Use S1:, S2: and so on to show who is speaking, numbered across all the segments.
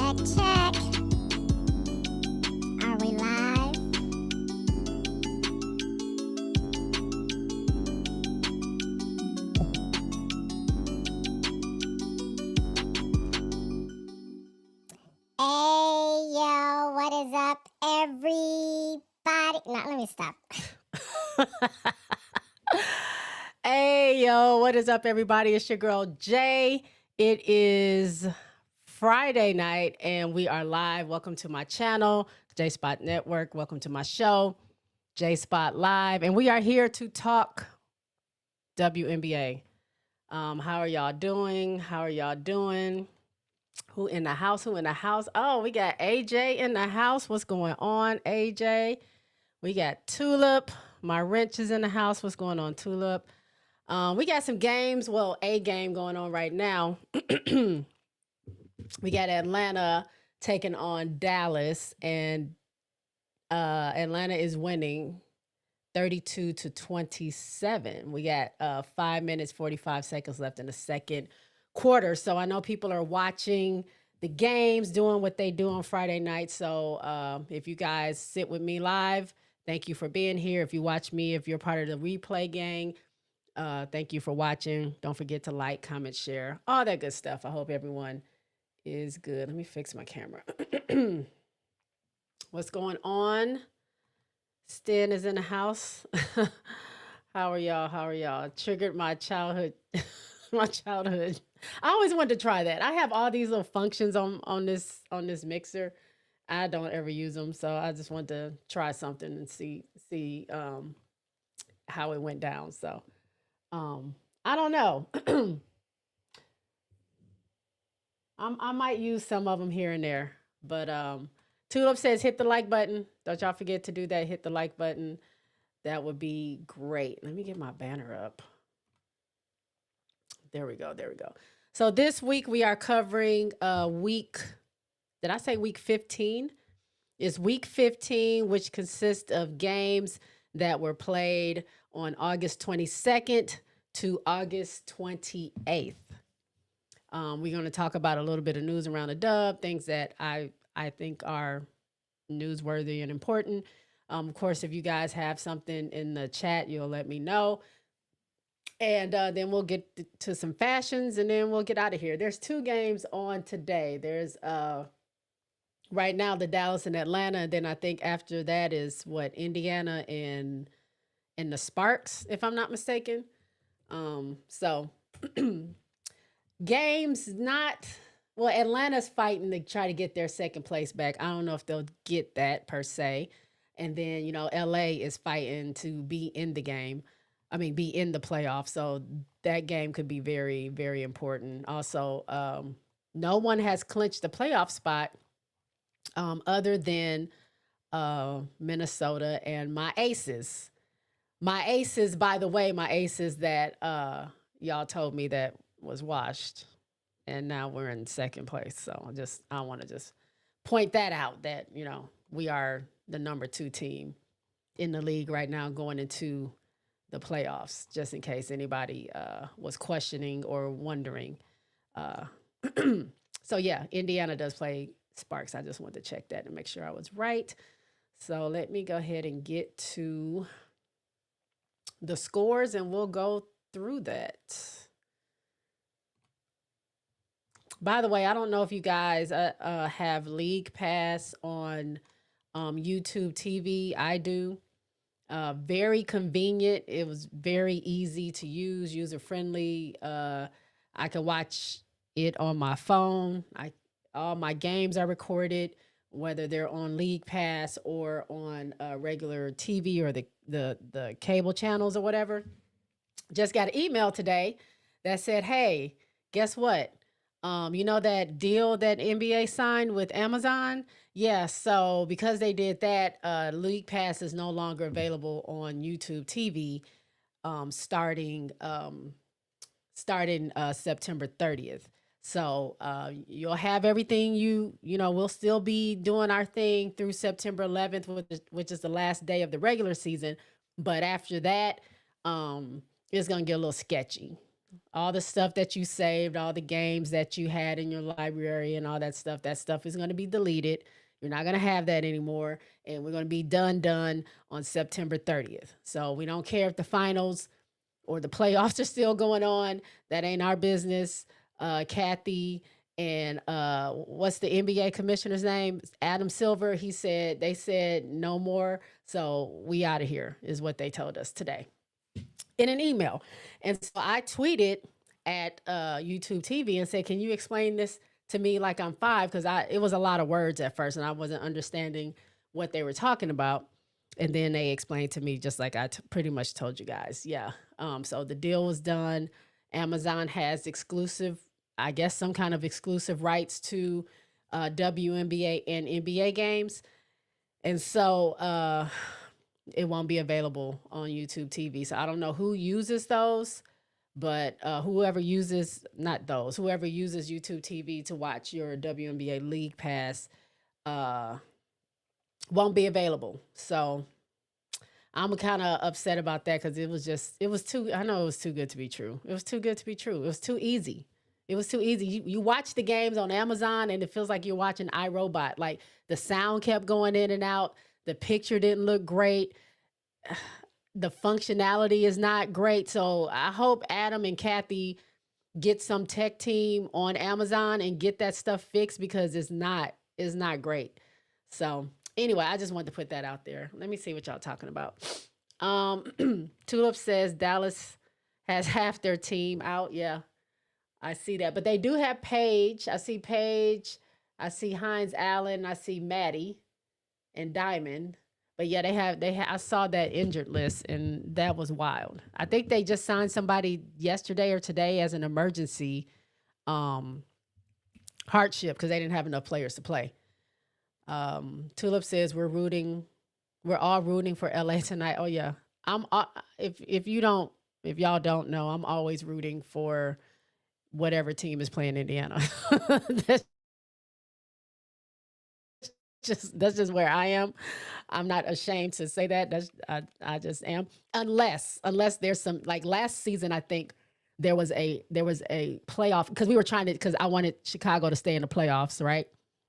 S1: Check, check. Are we live? Hey, yo, what is up, everybody? No, let me stop.
S2: Hey, yo, what is up, everybody? It's your girl, Jay. It is Friday night, and we are live. Welcome to my channel, JSpotNetwork. Welcome to my show, JSpot Live. And we are here to talk WNBA. How are y'all doing? How are y'all doing? Who in the house? Who in the house? Oh, we got AJ in the house. What's going on, AJ? We got Tulip. My wrench is in the house. What's going on, Tulip? We got some games. Well, a game going on right now. We got Atlanta taking on Dallas, and Atlanta is winning 32-27. We got 5 minutes, 45 seconds left in the second quarter. So I know people are watching the games, doing what they do on Friday night. So if you guys sit with me live, thank you for being here. If you watch me, if you're part of the replay gang, thank you for watching. Don't forget to like, comment, share, all that good stuff. I hope everyone is good. Let me fix my camera. What's going on? Stan is in the house. How are y'all? How are y'all? Triggered my childhood. My childhood. I always wanted to try that. I have all these little functions on this mixer. I don't ever use them, so I just wanted to try something and see how it went down. So I don't know. I might use some of them here and there, but Tulip says hit the like button. Don't y'all forget to do that. Hit the like button. That would be great. Let me get my banner up. There we go. There we go. So this week we are covering week. Did I say week 15? It's week 15, which consists of games that were played on August 22nd to August 28th. We're going to talk about a little bit of news around the dub, things that I think are newsworthy and important. Of course, if you guys have something in the chat, you'll let me know. And then we'll get to some fashions, and then we'll get out of here. There's two games on today. There's right now the Dallas and Atlanta, and then I think after that is what, Indiana and the Sparks, if I'm not mistaken. So games not well, Atlanta's fighting to try to get their second place back. I don't know if they'll get that per se. And then, LA is fighting to be in the game. I mean, be in the playoffs. So that game could be very, very important. Also, no one has clinched the playoff spot other than Minnesota and my Aces. My Aces, by the way, my Aces that y'all told me that was washed. And now we're in second place. So I want to just point that out that, we are the number 2 team in the league right now going into the playoffs, just in case anybody was questioning or wondering. So yeah, Indiana does play Sparks. I just wanted to check that and make sure I was right. So let me go ahead and get to the scores and we'll go through that. By the way, I don't know if you guys have League Pass on YouTube TV. I do. Very convenient. It was very easy to use, user friendly. I can watch it on my phone. All my games are recorded, whether they're on League Pass or on regular TV or the cable channels or whatever. Just got an email today that said, "Hey, guess what? You know that deal that NBA signed with Amazon? Yeah, so because they did that, League Pass is no longer available on YouTube TV starting September 30th. So you'll have everything we'll still be doing our thing through September 11th, which is the last day of the regular season. But after that, it's going to get a little sketchy. all the stuff that you saved, all the games that you had in your library and all that stuff is going to be deleted. You're not going to have that anymore. And we're going to be done on September 30th. So we don't care if the finals or the playoffs are still going on. That ain't our business. Kathy and what's the NBA commissioner's name? Adam Silver. They said no more. So we out of here is what they told us today in an email. And so I tweeted at YouTube TV and said, "Can you explain this to me like I'm five?" Because it was a lot of words at first, and I wasn't understanding what they were talking about. And then they explained to me just like I pretty much told you guys. Yeah. So the deal was done. Amazon has exclusive, I guess, some kind of exclusive rights to WNBA and NBA games. And so it won't be available on YouTube TV. So I don't know who uses those, but whoever uses, not those, whoever uses YouTube TV to watch your WNBA League Pass won't be available. So I'm kind of upset about that because it was too, I know it was too good to be true. It was too good to be true. It was too easy. It was too easy. You watch the games on Amazon and it feels like you're watching iRobot. Like the sound kept going in and out. The picture didn't look great. The functionality is not great. So I hope Adam and Kathy get some tech team on Amazon and get that stuff fixed because it's not great. So anyway, I just wanted to put that out there. Let me see what y'all talking about. Tulip says Dallas has half their team out. Yeah, I see that. But they do have Paige. I see Paige. I see Hines Allen. I see Maddie and Diamond. But yeah, I saw that injured list and that was wild. I think they just signed somebody yesterday or today as an emergency um hardship because they didn't have enough players to play. Tulip says we're all rooting for LA tonight. Oh yeah. I'm if y'all don't know, I'm always rooting for whatever team is playing Indiana. that's that's just where I am. I'm not ashamed to say that. I just am. Unless there's some like last season, I think there was a playoff because we were trying to because I wanted Chicago to stay in the playoffs, right?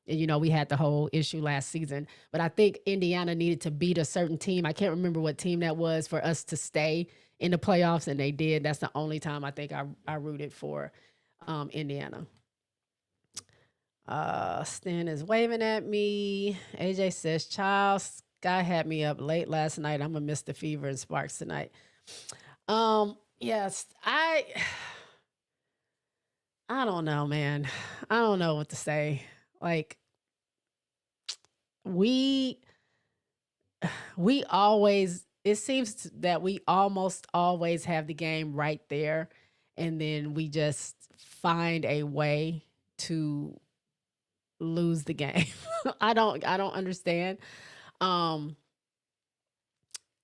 S2: And we had the whole issue last season. But I think Indiana needed to beat a certain team. I can't remember what team that was for us to stay in the playoffs, and they did. That's the only time I think I rooted for Indiana. Stan is waving at me. AJ says, "Child, Sky had me up late last night. I'm gonna miss the fever and sparks tonight." Yes, I don't know, man. I don't know what to say. Like we we always it seems that we almost always have the game right there, and then we just find a way to lose the game. I don't understand. Um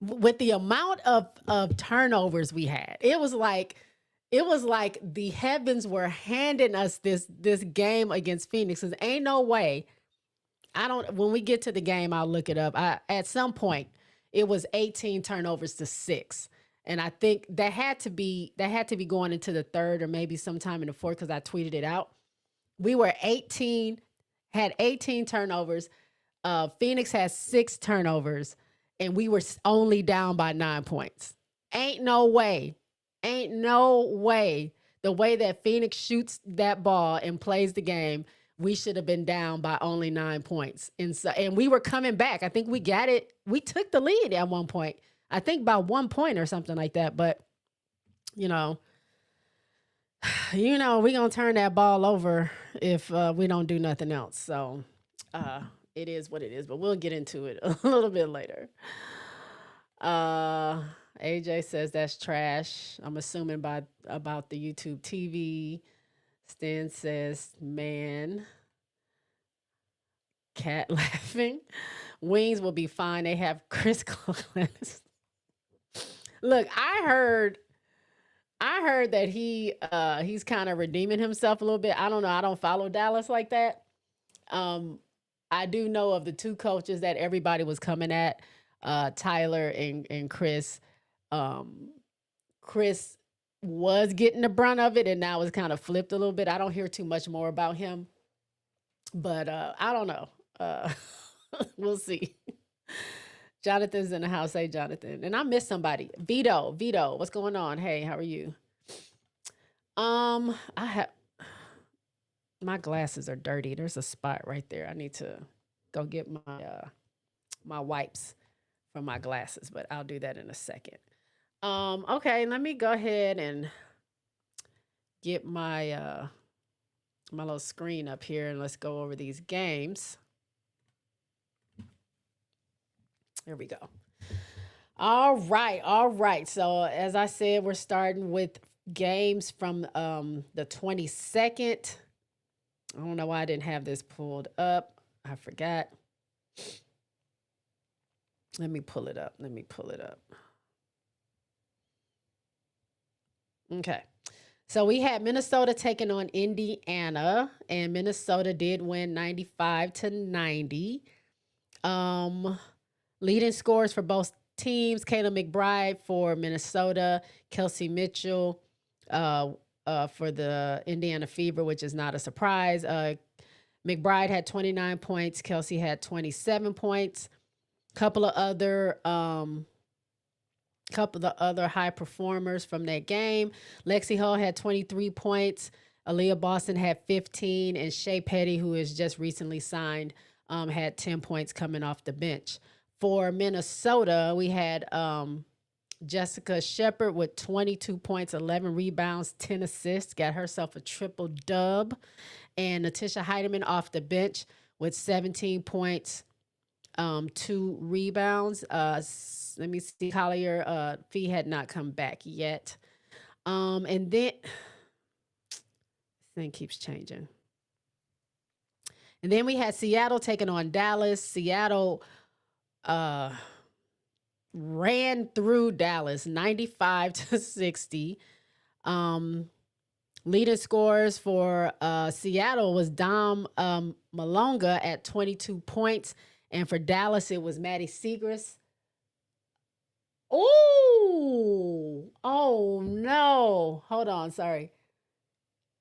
S2: with the amount of turnovers we had, it was like the heavens were handing us this game against Phoenix. 'Cause ain't no way. I don't when we get to the game, I'll look it up. At some point it was 18 turnovers to 6. And I think that had to be going into the third or maybe sometime in the fourth because I tweeted it out. We were 18, had 18 turnovers. Phoenix has 6 turnovers, and we were only down by 9 points. Ain't no way. Ain't no way. The way that Phoenix shoots that ball and plays the game, we should have been down by only 9 points. And we were coming back. I think we got it. We took the lead at one point. I think by 1 point or something like that. But you know, we're gonna turn that ball over if we don't do nothing else. So it is what it is, but we'll get into it a little bit later. Uh AJ says that's trash. I'm assuming by about the YouTube TV. Stan says, man, cat laughing. Wings will be fine. They have Chris Clemens. Look, I heard that he's kind of redeeming himself a little bit. I don't know. I don't follow Dallas like that. Um, I do know of the two coaches that everybody was coming at, Tyler and Chris. Um, Chris was getting the brunt of it, and now it's kind of flipped a little bit. I don't hear too much more about him, but I don't know. Uh, we'll see. Jonathan's in the house. Hey, Jonathan. And I missed somebody. Vito, what's going on? Hey, how are you? I have my glasses are dirty. There's a spot right there. I need to go get my wipes from my glasses, but I'll do that in a second. Okay, let me go ahead and get my little screen up here and let's go over these games. Here we go. All right, all right. So as I said, we're starting with games from the 22nd. I don't know why I didn't have this pulled up. I forgot. Let me pull it up. Okay. So we had Minnesota taking on Indiana, and Minnesota did win 95-90. Leading scores for both teams: Kayla McBride for Minnesota, Kelsey Mitchell for the Indiana Fever, which is not a surprise. McBride had 29 points. Kelsey had 27 points. Couple of other high performers from that game. Lexi Hull had 23 points. Aaliyah Boston had 15, and Shea Petty, who is just recently signed, had 10 points coming off the bench. For Minnesota, we had Jessica Shepard with 22 points, 11 rebounds, 10 assists, got herself a triple dub. And Natisha Heidemann off the bench with 17 points, 2 rebounds. Let me see. Collier Fee had not come back yet. And then this thing keeps changing. And then we had Seattle taking on Dallas. Seattle ran through Dallas 95-60. Leading scores for Seattle was Dom Malonga at 22 points. And for Dallas, it was Maddie Segrist. Oh no. Hold on, sorry.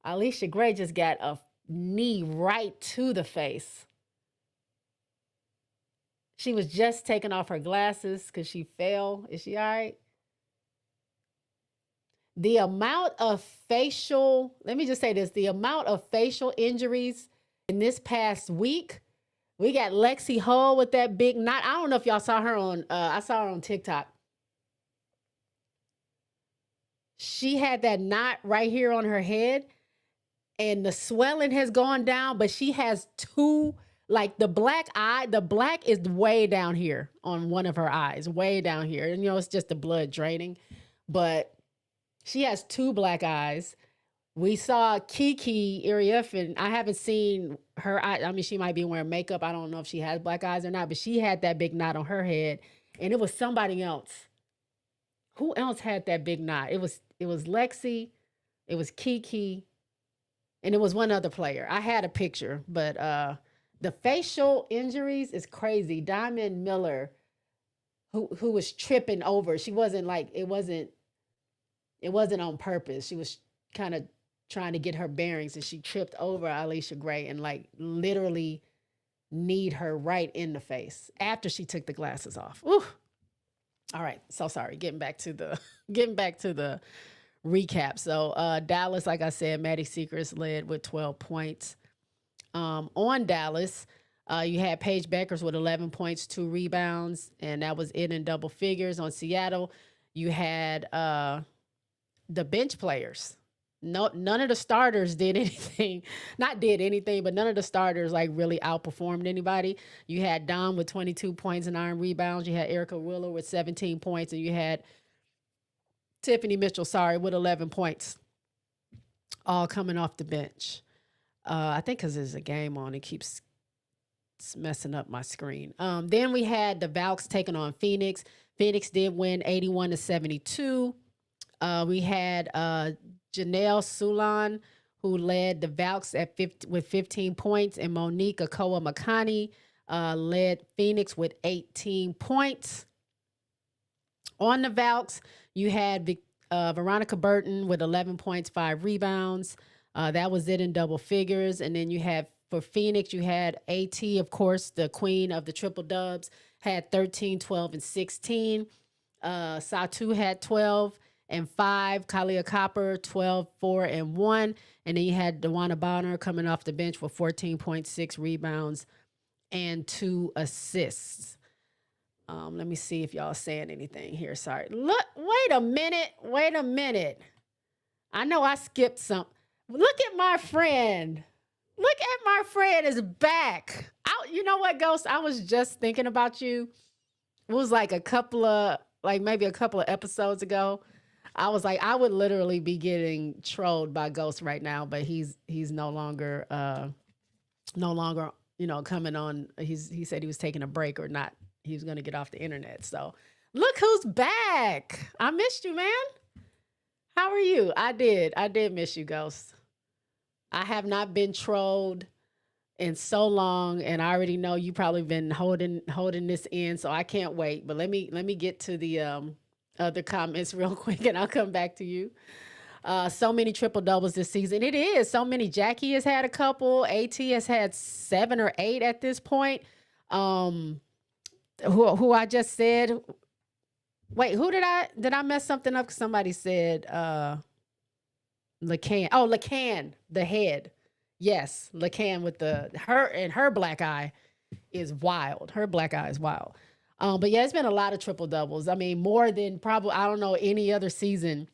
S2: Alicia Gray just got a knee right to the face. She was just taking off her glasses because she fell. Is she all right? The amount of facial, let me just say this, the amount of facial injuries in this past week. We got Lexi Hull with that big knot. I don't know if y'all saw her on, I saw her on TikTok. She had that knot right here on her head and the swelling has gone down, but she has two, like the black is way down here on one of her eyes, way down here. And it's just the blood draining, but she has 2 black eyes. We saw Kiki Iriafen. I haven't seen her eye. I mean, she might be wearing makeup. I don't know if she has black eyes or not, but she had that big knot on her head. And it was somebody else. Who else had that big knot? It was Lexi, it was Kiki, and it was one other player. I had a picture, but the facial injuries is crazy. Diamond Miller, who was tripping over. She wasn't like it wasn't on purpose. She was kind of trying to get her bearings and she tripped over Alicia Gray and like literally kneed her right in the face after she took the glasses off. Ooh. All right. So sorry. Getting back to the recap. So Dallas, like I said, Maddie Segrist led with 12 points. On Dallas, you had Paige Beckers with 11 points, 2 rebounds, and that was it in double figures. On Seattle, you had the bench players. None of the starters did anything. Not did anything, but none of the starters like really outperformed anybody. You had Dom with 22 points and 9 rebounds. You had Erica Wheeler with 17 points, and you had Tiffany Mitchell, with 11 points, all coming off the bench. I think because there's a game on, it keeps messing up my screen. Then we had the Valks taking on Phoenix. Phoenix did win 81-72. We had Janelle Sulan, who led the Valks with 15 points, and Monique Akoa Makani led Phoenix with 18 points. On the Valks, you had Veronica Burton with 11 points, 5 rebounds. That was it in double figures. And then you had for Phoenix, you had AT, of course, the queen of the triple dubs, had 13, 12, and 16. Satu had 12 and 5. Kalia Copper, 12, 4, and 1. And then you had Dewana Bonner coming off the bench with 14.6 rebounds and 2 assists. Let me see if y'all saying anything here. Sorry. Look, wait a minute. I know I skipped some. Look at my friend. Look at my friend is back. You know what, Ghost? I was just thinking about you. It was like maybe a couple of episodes ago. I was like, I would literally be getting trolled by Ghost right now, but he's no longer coming on. He said he was taking a break or not. He was going to get off the internet. So look who's back. I missed you, man. How are you? I did miss you, Ghost. I have not been trolled in so long, and I already know you probably been holding this in, so I can't wait. But let me get to the other comments real quick, and I'll come back to you. So many triple doubles this season. It is so many. Jackie has had a couple. AT has had 7 or 8 at this point. Who I just said. Wait, who did I mess something up? Somebody said Lacan. Oh, Lacan, the head. Yes, Lacan with her black eye is wild. Her black eye is wild. But yeah, it's been a lot of triple doubles. I mean, more than probably, I don't know, any other season.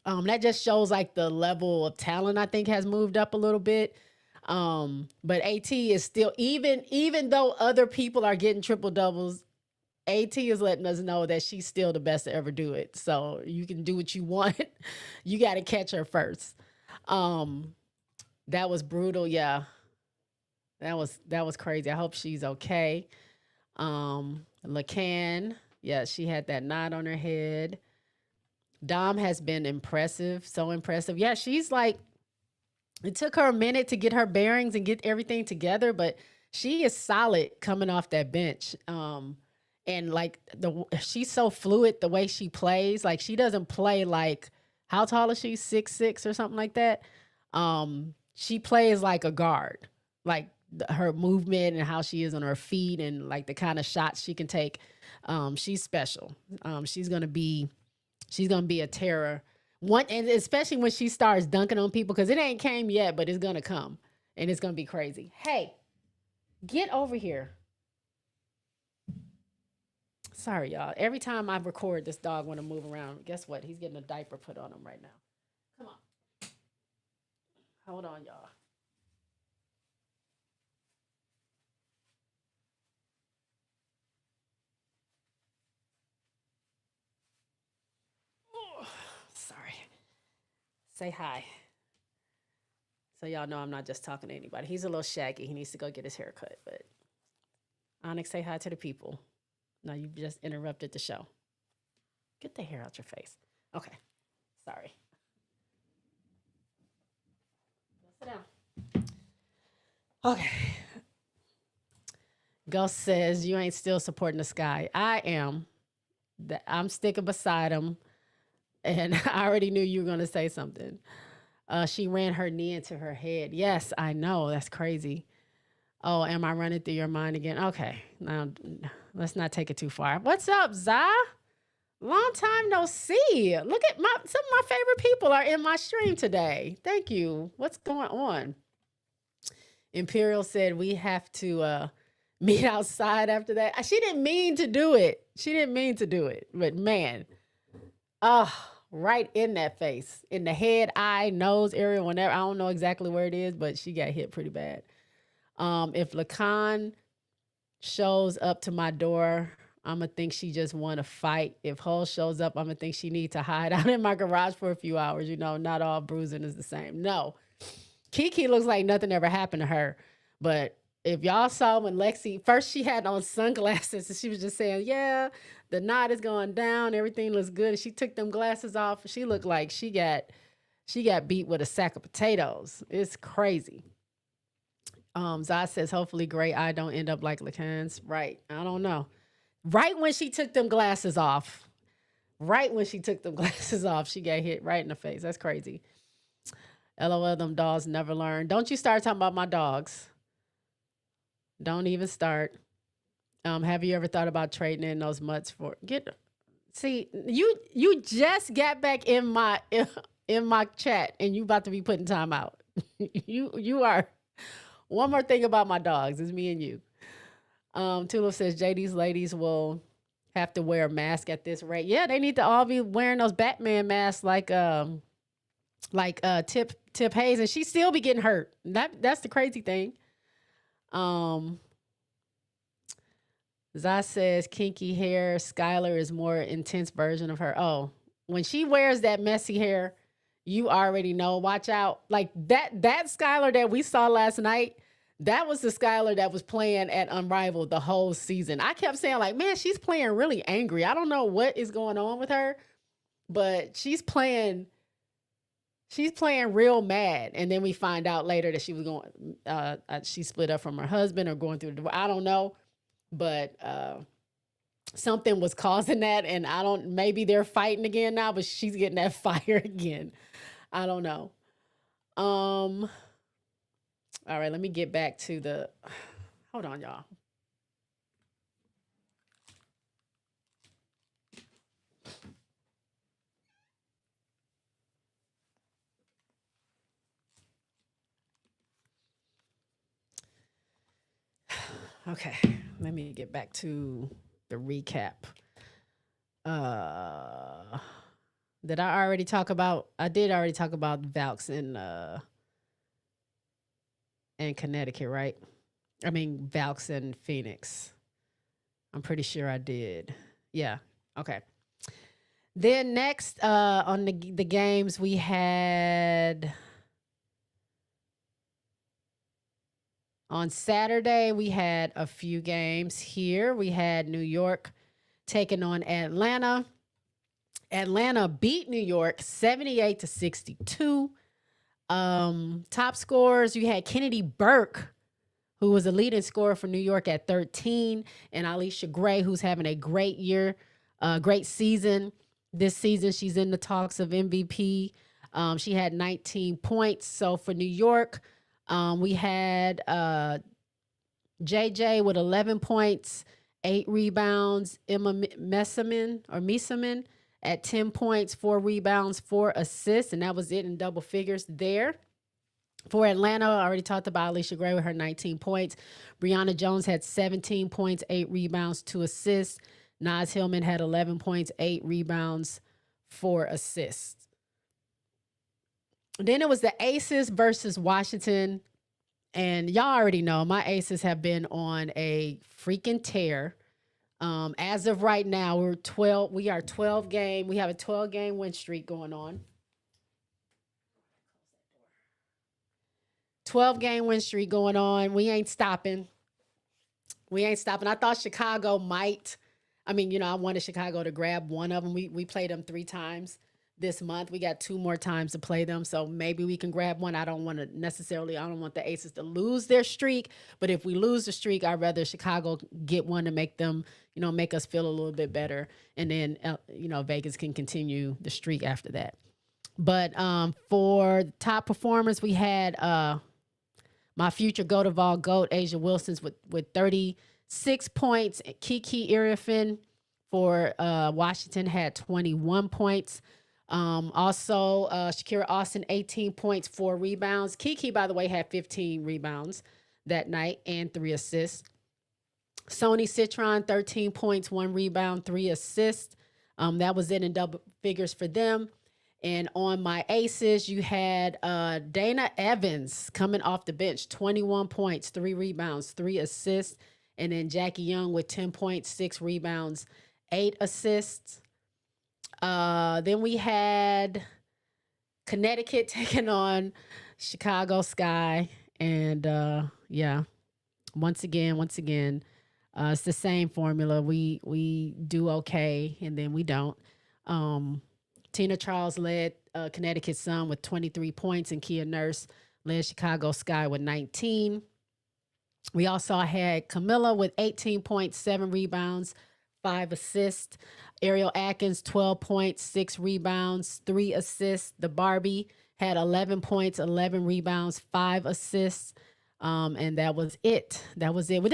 S2: That just shows like the level of talent I think has moved up a little bit. But AT is still, even though other people are getting triple doubles, AT is letting us know that she's still the best to ever do it. So you can do what you want. You got to catch her first. That was brutal. Yeah. That was crazy. I hope she's okay. Lacan, yeah, she had that knot on her head. Dom has been impressive. So impressive. Yeah, she's like, it took her a minute to get her bearings and get everything together, but she is solid coming off that bench. And like she's so fluid the way she plays. Like she doesn't play like, how tall is she? 6'6" or something like that. She plays like a guard, like her movement and how she is on her feet and like the kind of shots she can take. She's special. She's gonna be a terror. And especially when she starts dunking on people, because it ain't came yet, but it's gonna come and it's gonna be crazy. Hey, get over here. Sorry, y'all. Every time I record, this dog want to move around. Guess what? He's getting a diaper put on him right now. Come on. Hold on, y'all. Oh, sorry. Say hi. So y'all know I'm not just talking to anybody. He's a little shaggy. He needs to go get his hair cut. But Onyx, say hi to the people. No, you just interrupted the show. Get the hair out your face. Okay. Sorry. Sit down. Okay. Ghost says, you ain't still supporting the sky. I am. I'm sticking beside him. And I already knew you were going to say something. She ran her knee into her head. Yes, I know. That's crazy. Oh, am I running through your mind again? Okay. Now, let's not take it too far. What's up, Za? Long time no see. Look at some of my favorite people are in my stream today. Thank you. What's going on? Imperial said we have to meet outside after that. She didn't mean to do it. But man, right in that face, in the head, eye, nose area, whenever. I don't know exactly where it is, but she got hit pretty bad. If Lacan shows up to my door, I'm going to think she just want to fight. If Hull shows up, I'm going to think she need to hide out in my garage for a few hours. You know, not all bruising is the same. No. Kiki looks like nothing ever happened to her. But if y'all saw when Lexi, first she had on sunglasses and she was just saying, yeah, the knot is going down. Everything looks good. And she took them glasses off. She looked like she got beat with a sack of potatoes. It's crazy. Zaz says, hopefully Gray Eye don't end up like Lacan's. Right. I don't know. Right when she took them glasses off, Right when she took the glasses off, she got hit right in the face. That's crazy. LOL, them dogs never learn. Don't you start talking about my dogs. Don't even start. Have you ever thought about trading in those mutts for get see, you just got back in my in my chat and you about to be putting time out. You are one more thing about my dogs. It's me and you. Tulip says JD's ladies will have to wear a mask at this rate. Yeah, they need to all be wearing those Batman masks like Tip Hayes, and she still be getting hurt. That's the crazy thing. Um Zah says kinky hair. Skylar is more intense version of her. Oh, when she wears that messy hair, you already know. Watch out. Like that Skylar that we saw last night, that was the Skylar that was playing at Unrivaled the whole season. I kept saying, like, man, she's playing really angry. I don't know what is going on with her, but she's playing real mad. And then we find out later that she was going she split up from her husband or going through the divorce. I don't know. But something was causing that, and maybe they're fighting again now, but she's getting that fire again. I don't know. All right, let me get back to the hold on, y'all. Okay, let me get back to the recap. Did I already talk about? I did already talk about Valks in Connecticut, right? I mean Valks in Phoenix. I'm pretty sure I did. Yeah. Okay. Then next on the games we had on Saturday, we had a few games here. We had New York taking on Atlanta. Atlanta beat New York 78-62. Top scorers, you had Kennedy Burke, who was a leading scorer for New York at 13, and Alicia Gray, who's having a great year, great season. This season, she's in the talks of MVP. She had 19 points. So for New York, we had JJ with 11 points, 8 rebounds. Emma Misamin at 10 points, 4 rebounds, 4 assists, and that was it in double figures there. For Atlanta, I already talked about Alicia Gray with her 19 points. Brianna Jones had 17 points, 8 rebounds, 2 assists. Naz Hillman had 11 points, 8 rebounds, 4 assists. Then it was the Aces versus Washington. And y'all already know my Aces have been on a freaking tear. As of right now, we have a 12-game win streak going on. 12-game win streak going on. We ain't stopping. I thought Chicago might. I mean, I wanted Chicago to grab one of them. We played them 3 times this month. We got 2 more times to play them, so maybe we can grab one. I don't want the Aces to lose their streak, but if we lose the streak, I'd rather Chicago get one to make them, make us feel a little bit better, and then Vegas can continue the streak after that. But for top performers, we had my future GOAT of all GOAT, Asia Wilson's with 36 points. Kiki Iriafin for Washington had 21 points. Also, Shakira Austin, 18 points, 4 rebounds. Kiki, by the way, had 15 rebounds that night and 3 assists. Sony Citron, 13 points, 1 rebound, 3 assists. That was it in double figures for them. And on my Aces, you had Dana Evans coming off the bench, 21 points, 3 rebounds, 3 assists. And then Jackie Young with 10 points, 6 rebounds, 8 assists. Then we had Connecticut taking on Chicago Sky. And once again, it's the same formula. We do okay, and then we don't. Tina Charles led Connecticut Sun with 23 points, and Kia Nurse led Chicago Sky with 19. We also had Camilla with 18 points, 7 rebounds, 5 assists. Ariel Atkins, 12 points, 6 rebounds, 3 assists. The Barbie had 11 points, 11 rebounds, 5 assists. And that was it. That was it. But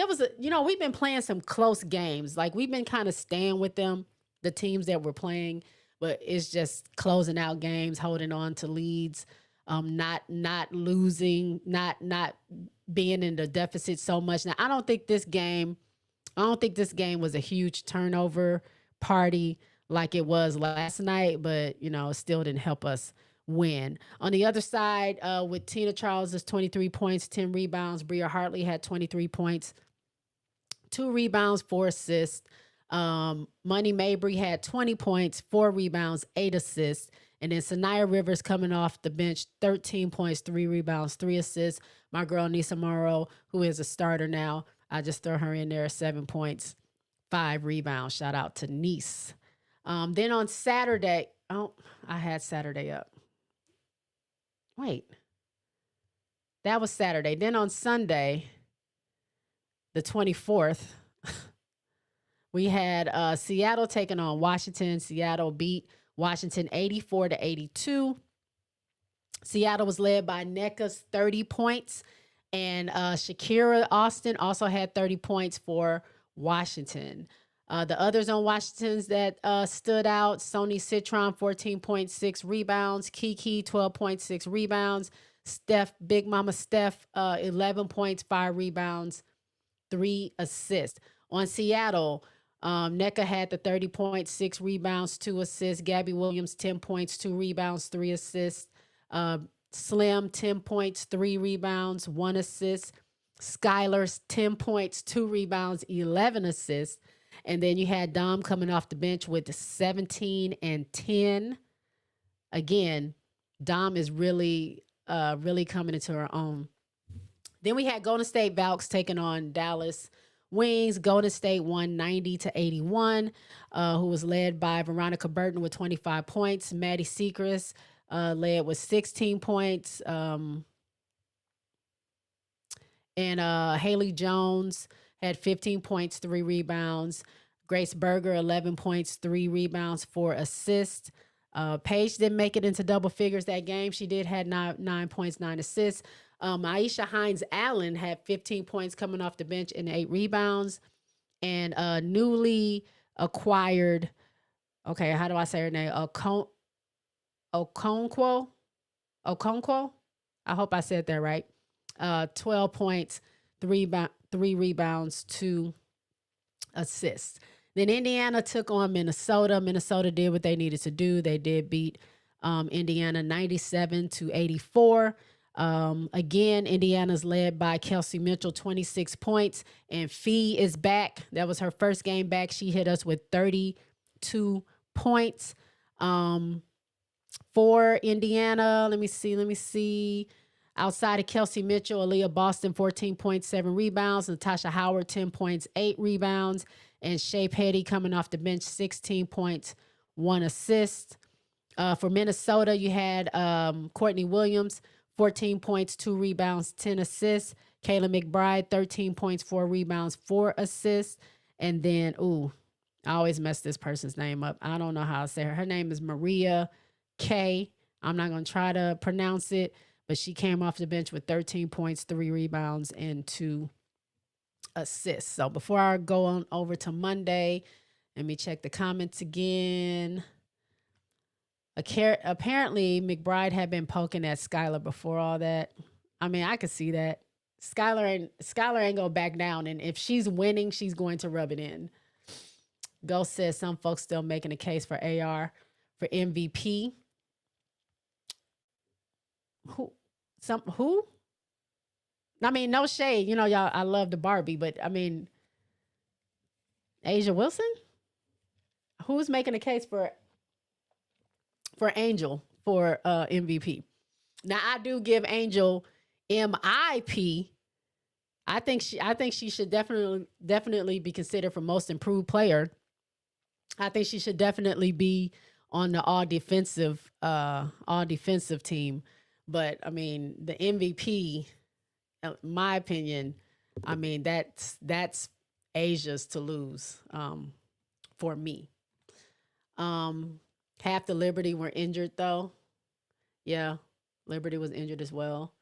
S2: we've been playing some close games. Like we've been kind of staying with them, the teams that we're playing, but it's just closing out games, holding on to leads, not losing, not being in the deficit so much. Now, I don't think this game was a huge turnover party like it was last night, but it still didn't help us win. On the other side, with Tina Charles's 23 points, 10 rebounds, Bria Hartley had 23 points, 2 rebounds, 4 assists. Money Mabry had 20 points, 4 rebounds, 8 assists. And then Sanaya Rivers coming off the bench, 13 points, 3 rebounds, 3 assists. My girl Nisa Morrow, who is a starter now, I just throw her in there, 7 points, 5 rebounds. Shout out to Nice. Then on Saturday, I had Saturday up. Wait, that was Saturday. Then on Sunday, the 24th, we had Seattle taking on Washington. Seattle beat Washington 84-82. Seattle was led by NECA's 30 points. And Shakira Austin also had 30 points for Washington. The others on Washington's that stood out, Sony Citron, 14.6 rebounds. Kiki, 12.6 rebounds. Big Mama Steph, 11 points, 5 rebounds, 3 assists. On Seattle, NECA had the 30 points, 6 rebounds, 2 assists. Gabby Williams, 10 points, 2 rebounds, 3 assists. Slim, 10 points, 3 rebounds, 1 assist. Skylar's 10 points, 2 rebounds, 11 assists. And then you had Dom coming off the bench with 17 and 10. Again, Dom is really coming into her own. Then we had Golden State Valks taking on Dallas Wings. Golden State won 90-81, who was led by Veronica Burton with 25 points. Maddie Sechrist led with 16 points. And Haley Jones had 15 points, 3 rebounds. Grace Berger, 11 points, 3 rebounds, 4 assists. Paige didn't make it into double figures that game. She did had 9 points, 9 assists. Aisha Hines Allen had 15 points coming off the bench and 8 rebounds. And newly acquired, okay, how do I say her name? Okonkwo? I hope I said that right. 12 points, 3 rebounds, 2 assists. Then Indiana took on Minnesota. Minnesota did what they needed to do. They did beat Indiana 97-84. Again, Indiana's led by Kelsey Mitchell, 26 points. And Fee is back. That was her first game back. She hit us with 32 points. For Indiana, let me see. Outside of Kelsey Mitchell, Aaliyah Boston, 14 points, 7 rebounds. Natasha Howard, 10 points, 8 rebounds. And Shea Petty coming off the bench, 16 points, 1 assist. For Minnesota, you had Courtney Williams, 14 points, 2 rebounds, 10 assists. Kayla McBride, 13 points, 4 rebounds, 4 assists. And then, I always mess this person's name up. I don't know how to say her. Her name is Maria K. I'm not going to try to pronounce it, but she came off the bench with 13 points, 3 rebounds, and 2 assists. So before I go on over to Monday, let me check the comments again. Apparently, McBride had been poking at Skylar before all that. I mean, I could see that. Skylar ain't gonna back down, and if she's winning, she's going to rub it in. Ghost says some folks still making a case for AR for MVP. Who? I mean, no shade. Y'all, I love the Barbie, but I mean, Asia Wilson? Who's making a case for Angel for MVP? Now, I do give Angel MIP. I think she should definitely be considered for most improved player. I think she should definitely be on the all defensive team. But I mean, the MVP, my opinion, I mean, that's Asia's to lose for me. Um, Half the Liberty were injured though. Yeah, Liberty was injured as well.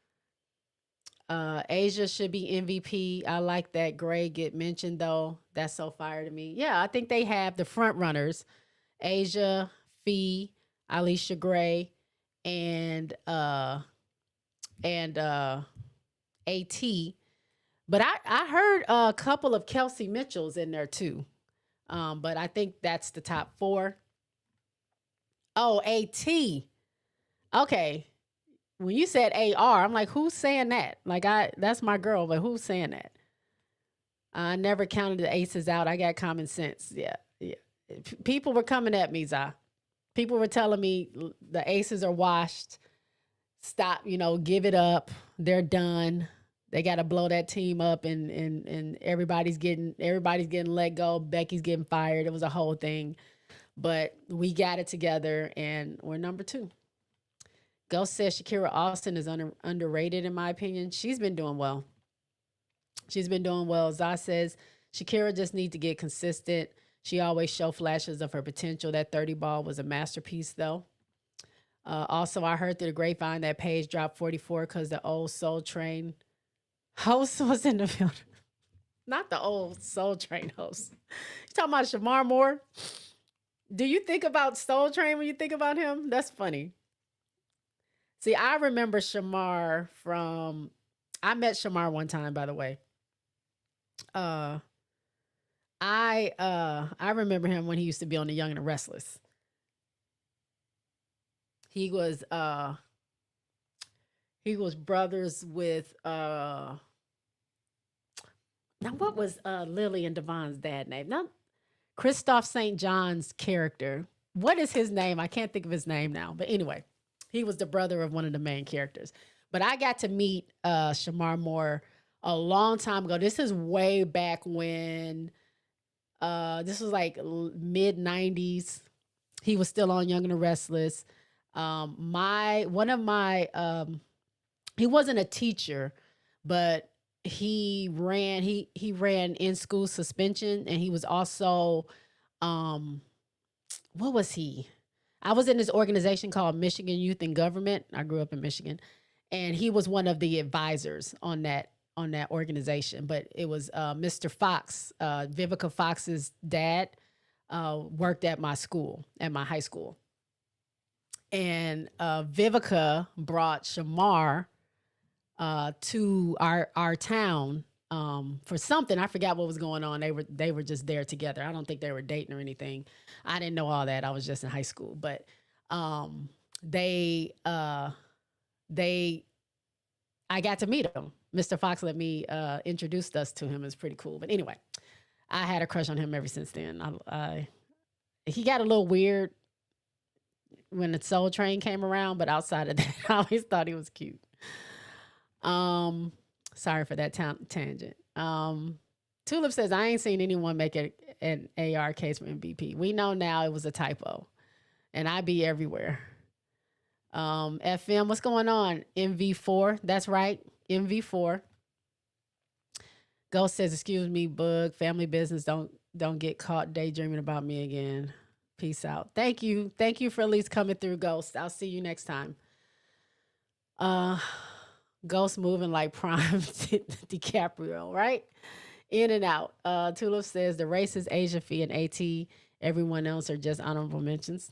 S2: Asia should be MVP. I like that Gray get mentioned though. That's so fire to me. Yeah, I think they have the front runners: Asia, Fee, Alicia Gray, and uh and AT. But I heard a couple of Kelsey Mitchell's in there too. But I think that's the top four. Oh, AT. Okay. When you said AR, I'm like, who's saying that? Like that's my girl, but who's saying that? I never counted the aces out. I got common sense. Yeah. Yeah. People were coming at me, Za. People were telling me the aces are washed. Stop, give it up. They're done. They got to blow that team up, and everybody's getting let go. Becky's getting fired. It was a whole thing, but we got it together, and we're number two. Ghost says Shakira Austin is underrated in my opinion. She's been doing well. She's been doing well. Zah says Shakira just needs to get consistent. She always show flashes of her potential. That 30 ball was a masterpiece, though. Also, I heard through the grapevine that Paige dropped 44 because the old Soul Train host was in the field. Not the old Soul Train host. You talking about Shamar Moore? Do you think about Soul Train when you think about him? That's funny. See, I remember Shamar from. I met Shamar one time, by the way. Uh, I remember him when he used to be on The Young and the Restless. He was brothers with now what was Lily and Devon's dad name? Not Christoph St. John's character. What is his name? I can't think of his name now. But anyway, he was the brother of one of the main characters. But I got to meet Shamar Moore a long time ago. This is way back when this was like mid 90s. He was still on Young and the Restless. My one of my he wasn't a teacher, but he ran in school suspension, and he was also what was he? I was in this organization called Michigan Youth in Government. I grew up in Michigan, and he was one of the advisors on that organization. But it was Mr. Fox, Vivica Fox's dad, worked at my school, at my high school, and Vivica brought Shamar to our town for something. I forgot what was going on. They were just there together. I don't think they were dating or anything. I didn't know all that. I was just in high school, but they I got to meet him. Mr. Fox let me introduced us to him. It's pretty cool. But anyway, I had a crush on him ever since then. He got a little weird when the Soul Train came around, but outside of that, I always thought he was cute. Sorry for that tangent. Tulip says I ain't seen anyone make an AR case for MVP. We know now it was a typo, and I be everywhere. FM, what's going on? MV4, that's right, MV4. Ghost says, "Excuse me, bug. Family business. Don't get caught daydreaming about me again. Peace out. Thank you for at least coming through, Ghost. I'll see you next time." Uh, Ghost moving like prime DiCaprio, right? In and out. Tulip says the race is Asia Fee and AT. Everyone else are just honorable mentions.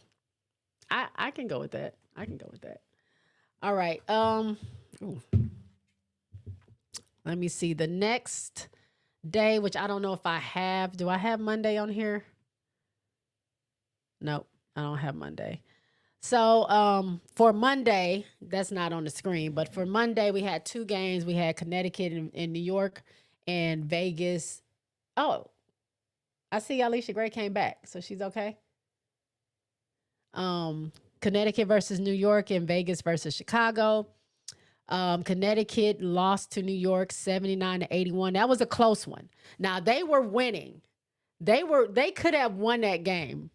S2: I can go with that. I can go with that. All right. Ooh, let me see the next day, which I don't know if I have. Do I have Monday on here? Nope, I don't have Monday. So for Monday, that's not on the screen, but for Monday we had two games. We had Connecticut and New York and Vegas. Oh, I see Alicia Gray came back, so she's okay. Connecticut versus New York and Vegas versus Chicago. Connecticut lost to New York 79-81. That was a close one. Now they were winning. They could have won that game.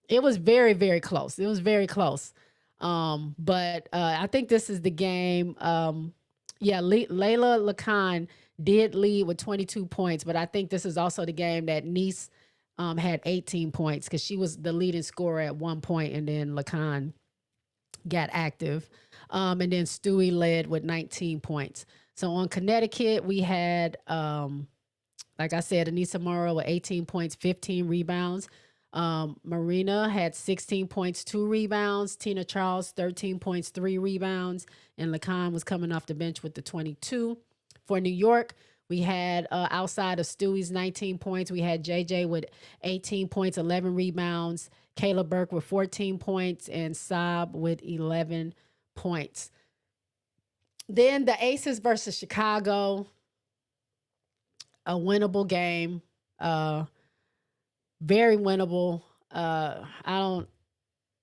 S2: It was very, very close. It was very close. But I think this is the game. Yeah, Layla Lacan did lead with 22 points, but I think this is also the game that Nice had 18 points because she was the leading scorer at one point, and then Lacan got active. And then Stewie led with 19 points. So on Connecticut, we had, like I said, Anissa Morrow with 18 points, 15 rebounds. Marina had 16 points, 2 rebounds. Tina Charles, 13 points, 3 rebounds. And Lacan was coming off the bench with the 22. For New York, we had outside of Stewie's 19 points, we had JJ with 18 points, 11 rebounds. Kayla Burke with 14 points, and Saab with 11 points. Then the Aces versus Chicago, a winnable game, very winnable.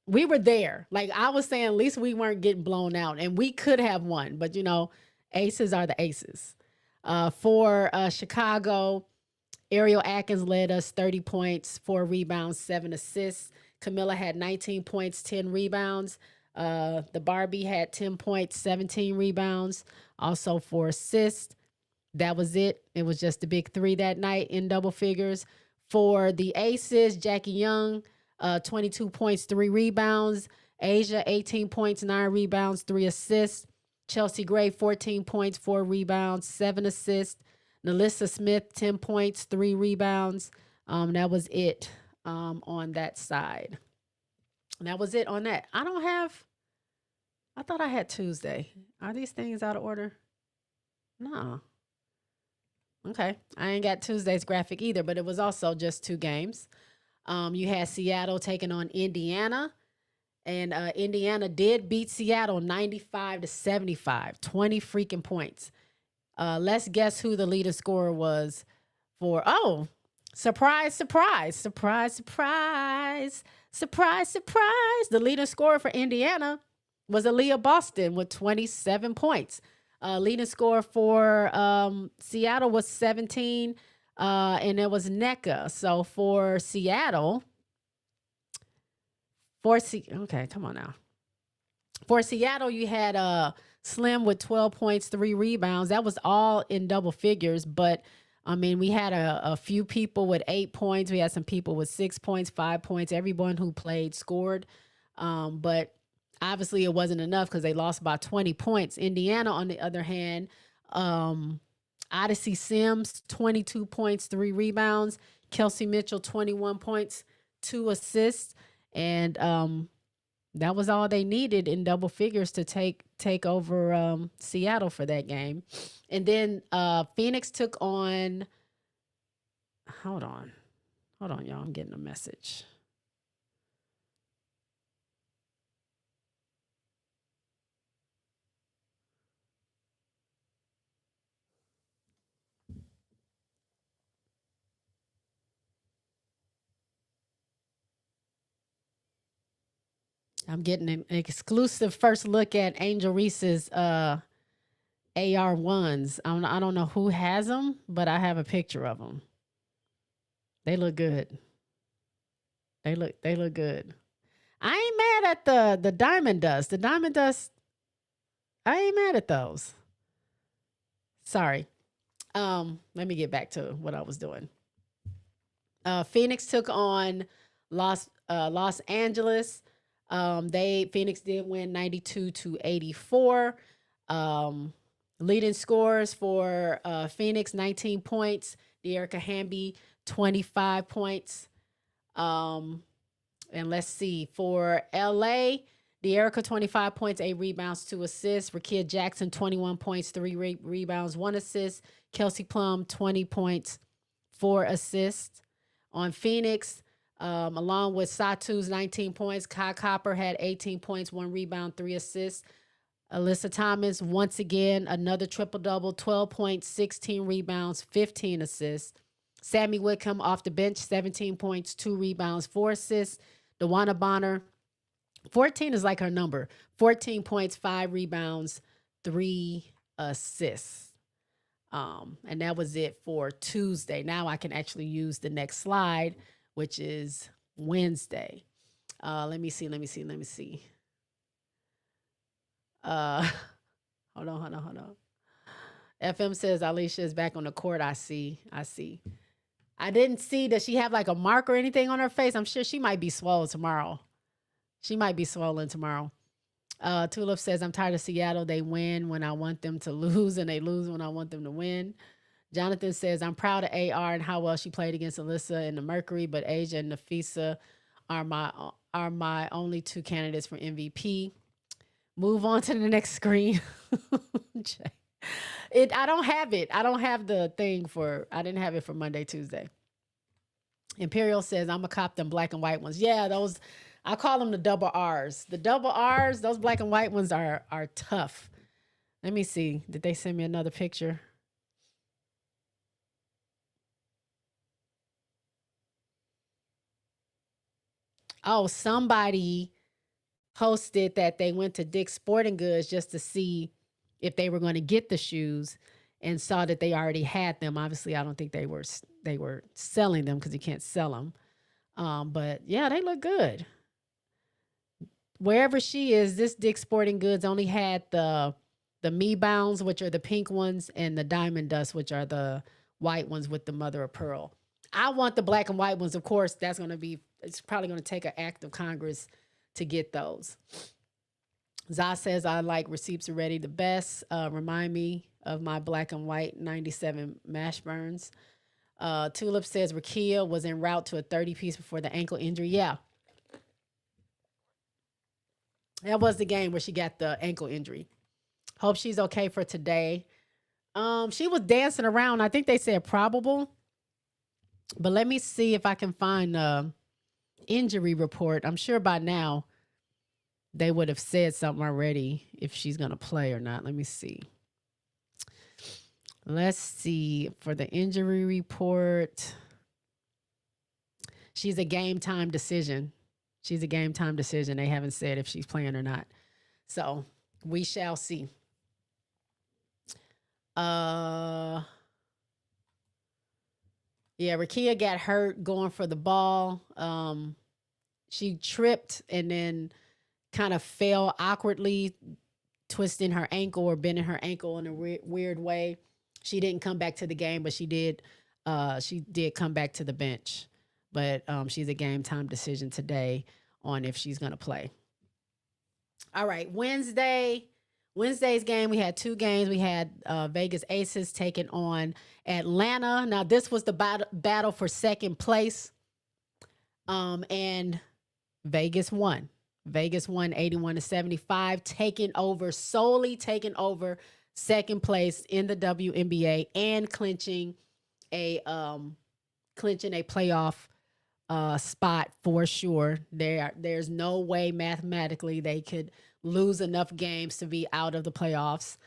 S2: We were there. Like I was saying, at least we weren't getting blown out, and we could have won. But Aces are the Aces. For Chicago, Ariel Atkins led us 30 points, 4 rebounds, 7 assists. Camilla had 19 points, 10 rebounds. The Barbie had 10 points, 17 rebounds, also 4 assists. That was it. It was just the big 3 that night in double figures. For the Aces, Jackie Young, 22 points, 3 rebounds. Asia, 18 points, 9 rebounds, 3 assists. Chelsea Gray, 14 points, 4 rebounds, 7 assists. Nalissa Smith, 10 points, 3 rebounds. That was it on that side. That was it on that. I thought I had Tuesday. Are these things out of order? No. Okay. I ain't got Tuesday's graphic either, but it was also just 2 games. You had Seattle taking on Indiana. And Indiana did beat Seattle 95-75, 20 freaking points. Let's guess who the leading scorer was for. Oh, surprise, surprise, surprise, surprise, surprise, surprise. The leading scorer for Indiana was Aaliyah Boston with 27 points. Leading scorer for Seattle was 17, and it was NECA. So for Seattle, okay, come on now. For Seattle, you had Slim with 12 points, 3 rebounds. That was all in double figures, but I mean, we had a few people with 8 points. We had some people with 6 points, 5 points. Everyone who played scored, but obviously it wasn't enough because they lost by 20 points. Indiana, on the other hand, Odyssey Sims, 22 points, 3 rebounds. Kelsey Mitchell, 21 points, 2 assists. And that was all they needed in double figures to take over Seattle for that game. And then Phoenix took on. Hold on, y'all. I'm getting a message. I'm getting an exclusive first look at Angel Reese's AR1s. I don't know who has them, but I have a picture of them. They look good. They look good. I ain't mad at the Diamond Dust. The Diamond Dust, I ain't mad at those. Sorry. Let me get back to what I was doing. Phoenix took on Los Angeles. Phoenix did win 92-84. Leading scores for Phoenix, 19 points. De'Erica Hamby, 25 points. And let's see, for LA, De'Erica, 25 points, 8 rebounds, 2 assists. Rakia Jackson, 21 points, 3 rebounds, 1 assist. Kelsey Plum, 20 points, 4 assists. On Phoenix, along with Satu's 19 points, Kai Copper had 18 points, 1 rebound, 3 assists. Alyssa Thomas, once again, another triple-double, 12 points, 16 rebounds, 15 assists. Sammy Whitcomb off the bench, 17 points, 2 rebounds, 4 assists. DeWanna Bonner, 14 is like her number, 14 points, 5 rebounds, 3 assists. And that was it for Tuesday. Now I can actually use the next slide, which is Wednesday. Let me see. Hold on. FM says Alicia is back on the court. I see. I didn't see that she have like a mark or anything on her face. I'm sure she might be swollen tomorrow. She might be swollen tomorrow. Tulip says, I'm tired of Seattle. They win when I want them to lose, and they lose when I want them to win. Jonathan says, I'm proud of AR and how well she played against Alyssa and the Mercury, but Asia and Nafisa are my only two candidates for MVP. Move on to the next screen. I don't have it. I don't have the thing I didn't have it for Monday, Tuesday. Imperial says, I'm a cop them black and white ones. Yeah, those, I call them the double R's. The double R's, those black and white ones are tough. Let me see. Did they send me another picture? Oh, somebody posted that they went to Dick's Sporting Goods just to see if they were going to get the shoes, and saw that they already had them. Obviously, I don't think they were selling them because you can't sell them. But yeah, they look good. Wherever she is, this Dick's Sporting Goods only had the Me Bounds, which are the pink ones, and the Diamond Dust, which are the white ones with the mother of pearl. I want the black and white ones. Of course, it's probably going to take an act of Congress to get those. Zah says, I like Receipts Already the best. Remind me of my black and white 97 Mashburns. Tulip says, Rakia was en route to a 30-piece before the ankle injury. Yeah. That was the game where she got the ankle injury. Hope she's okay for today. She was dancing around. I think they said probable. But let me see if I can find the injury report. I'm sure by now they would have said something already if she's going to play or not. Let me see. Let's see. For the injury report, she's a game time decision. She's a game time decision. They haven't said if she's playing or not. So we shall see. Yeah, Rakia got hurt going for the ball. She tripped and then kind of fell awkwardly, twisting her ankle or bending her ankle in a weird way. She didn't come back to the game, but she did come back to the bench. But she's a game time decision today on if she's going to play. All right, Wednesday's game, we had two games. We had Vegas Aces taking on Atlanta. Now, this was the battle for second place, and Vegas won. Vegas won 81-75, solely taking over second place in the WNBA and clinching a playoff spot for sure. There's no way mathematically they could lose enough games to be out of the playoffs.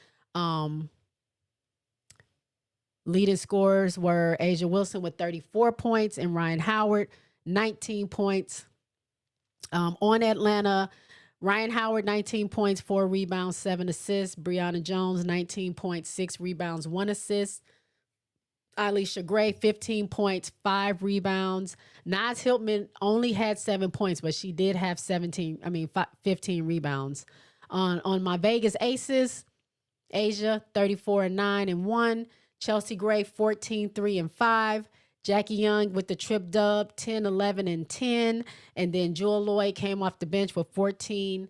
S2: Leading scorers were Asia Wilson with 34 points and Ryan Howard 19 points. On Atlanta, Ryan Howard 19 points, 4 rebounds, 7 assists. Brianna Jones 19 points, 6 rebounds, 1 assist. Alicia Gray 15 points, 5 rebounds. Naz Hiltman only had 7 points, but she did have 15 rebounds. On my Vegas Aces, Asia 34-9-1. Chelsea Gray 14-3-5. Jackie Young with the trip dub 10-11-10. And then Jewel Lloyd came off the bench with 14-2-3.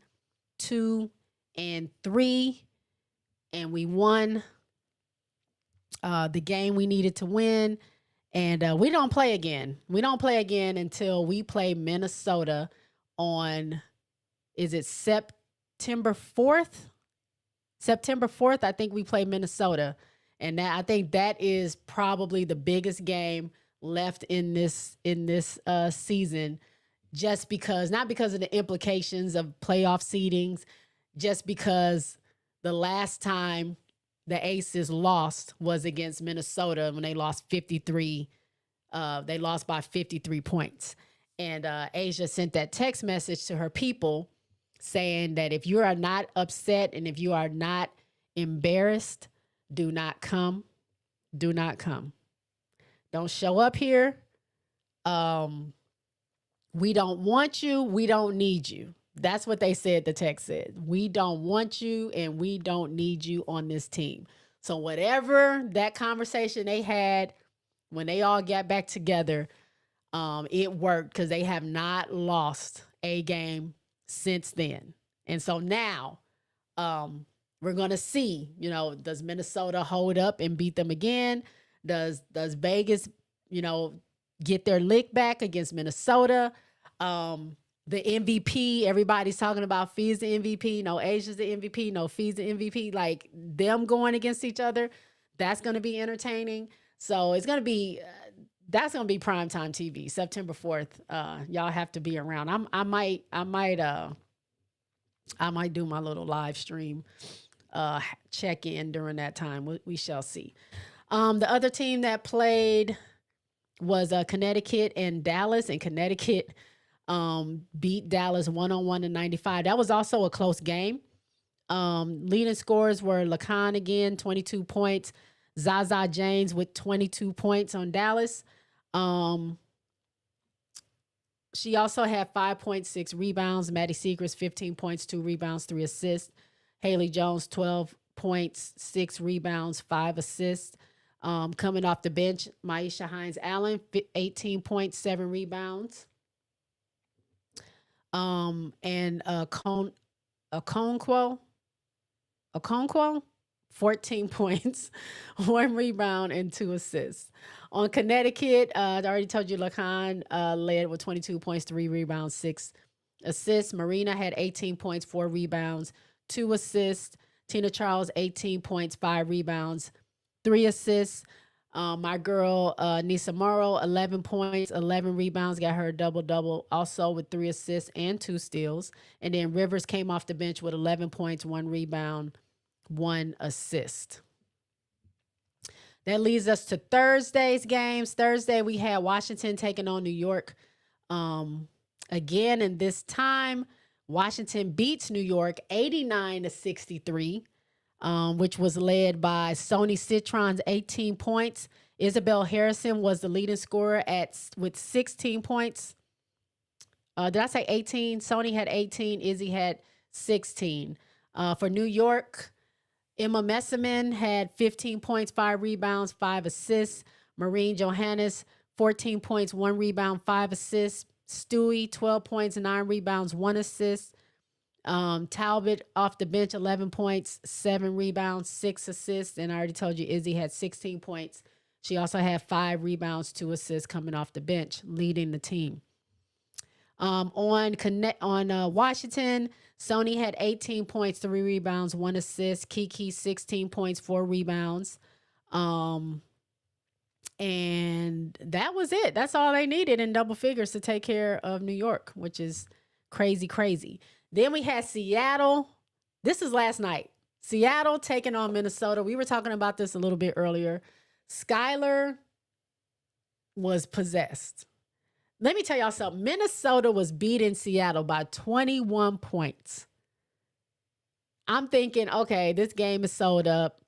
S2: And we won the game we needed to win. And we don't play again. We don't play again until we play Minnesota on, is it September 4th? September 4th, I think we play Minnesota. And I think that is probably the biggest game left in this season, just because, not because of the implications of playoff seedings, just because the last time the Aces lost was against Minnesota when they lost 53. They lost by 53 points. And Asia sent that text message to her people saying that if you are not upset and if you are not embarrassed, do not come. Do not come. Don't show up here. We don't want you. We don't need you. That's what they said, the text said. We don't want you and we don't need you on this team. So whatever that conversation they had when they all got back together, it worked because they have not lost a game since then. And so now, we're gonna see, does Minnesota hold up and beat them again? Does Vegas, you know, get their lick back against Minnesota? The MVP, everybody's talking about Fee's the MVP. No, Asia's the MVP. No, Fee's the MVP. Like them going against each other, that's gonna be entertaining. So it's gonna be that's gonna be primetime TV, September 4th. Y'all have to be around. I might do my little live stream check in during that time. We shall see. The other team that played was Connecticut and Dallas, and Connecticut beat Dallas 101 to 95. That was also a close game. Leading scorers were Lacan again, 22 points. Zaza James with 22 points on Dallas. She also had 5.6 rebounds. Maddie Seacrest, 15 points, 2 rebounds, 3 assists. Haley Jones, 12 points, 6 rebounds, 5 assists. Coming off the bench, Maisha Hines-Allen, 18 points, 7 rebounds. And Okonkwo, 14 points, 1 rebound, and 2 assists. On Connecticut, I already told you Lacan led with 22 points, 3 rebounds, 6 assists. Marina had 18 points, 4 rebounds, 2 assists. Tina Charles, 18 points, 5 rebounds, 3 assists. My girl, Nisa Morrow, 11 points, 11 rebounds, got her double-double, also with 3 assists and 2 steals. And then Rivers came off the bench with 11 points, 1 rebound, 1 assist. That leads us to Thursday's games. Thursday, we had Washington taking on New York again. And this time, Washington beats New York 89 to 63. Which was led by Sony Citron's 18 points. Isabel Harrison was the leading scorer with 16 points. Did I say 18? Sony had 18. Izzy had 16. For New York, Emma Messiman had 15 points, 5 rebounds, 5 assists. Maureen Johannes, 14 points, 1 rebound, 5 assists. Stewie, 12 points, 9 rebounds, 1 assist. Talbot off the bench, 11 points, 7 rebounds, 6 assists. And I already told you Izzy had 16 points. She also had 5 rebounds, 2 assists coming off the bench, leading the team. On Washington, Sony had 18 points, 3 rebounds, 1 assist. Kiki, 16 points, 4 rebounds. And that was it. That's all they needed in double figures to take care of New York, which is crazy, crazy. Then we had Seattle. This is last night. Seattle taking on Minnesota. We were talking about this a little bit earlier. Skylar was possessed. Let me tell y'all something. Minnesota was beating Seattle by 21 points. I'm thinking, okay, this game is sold up.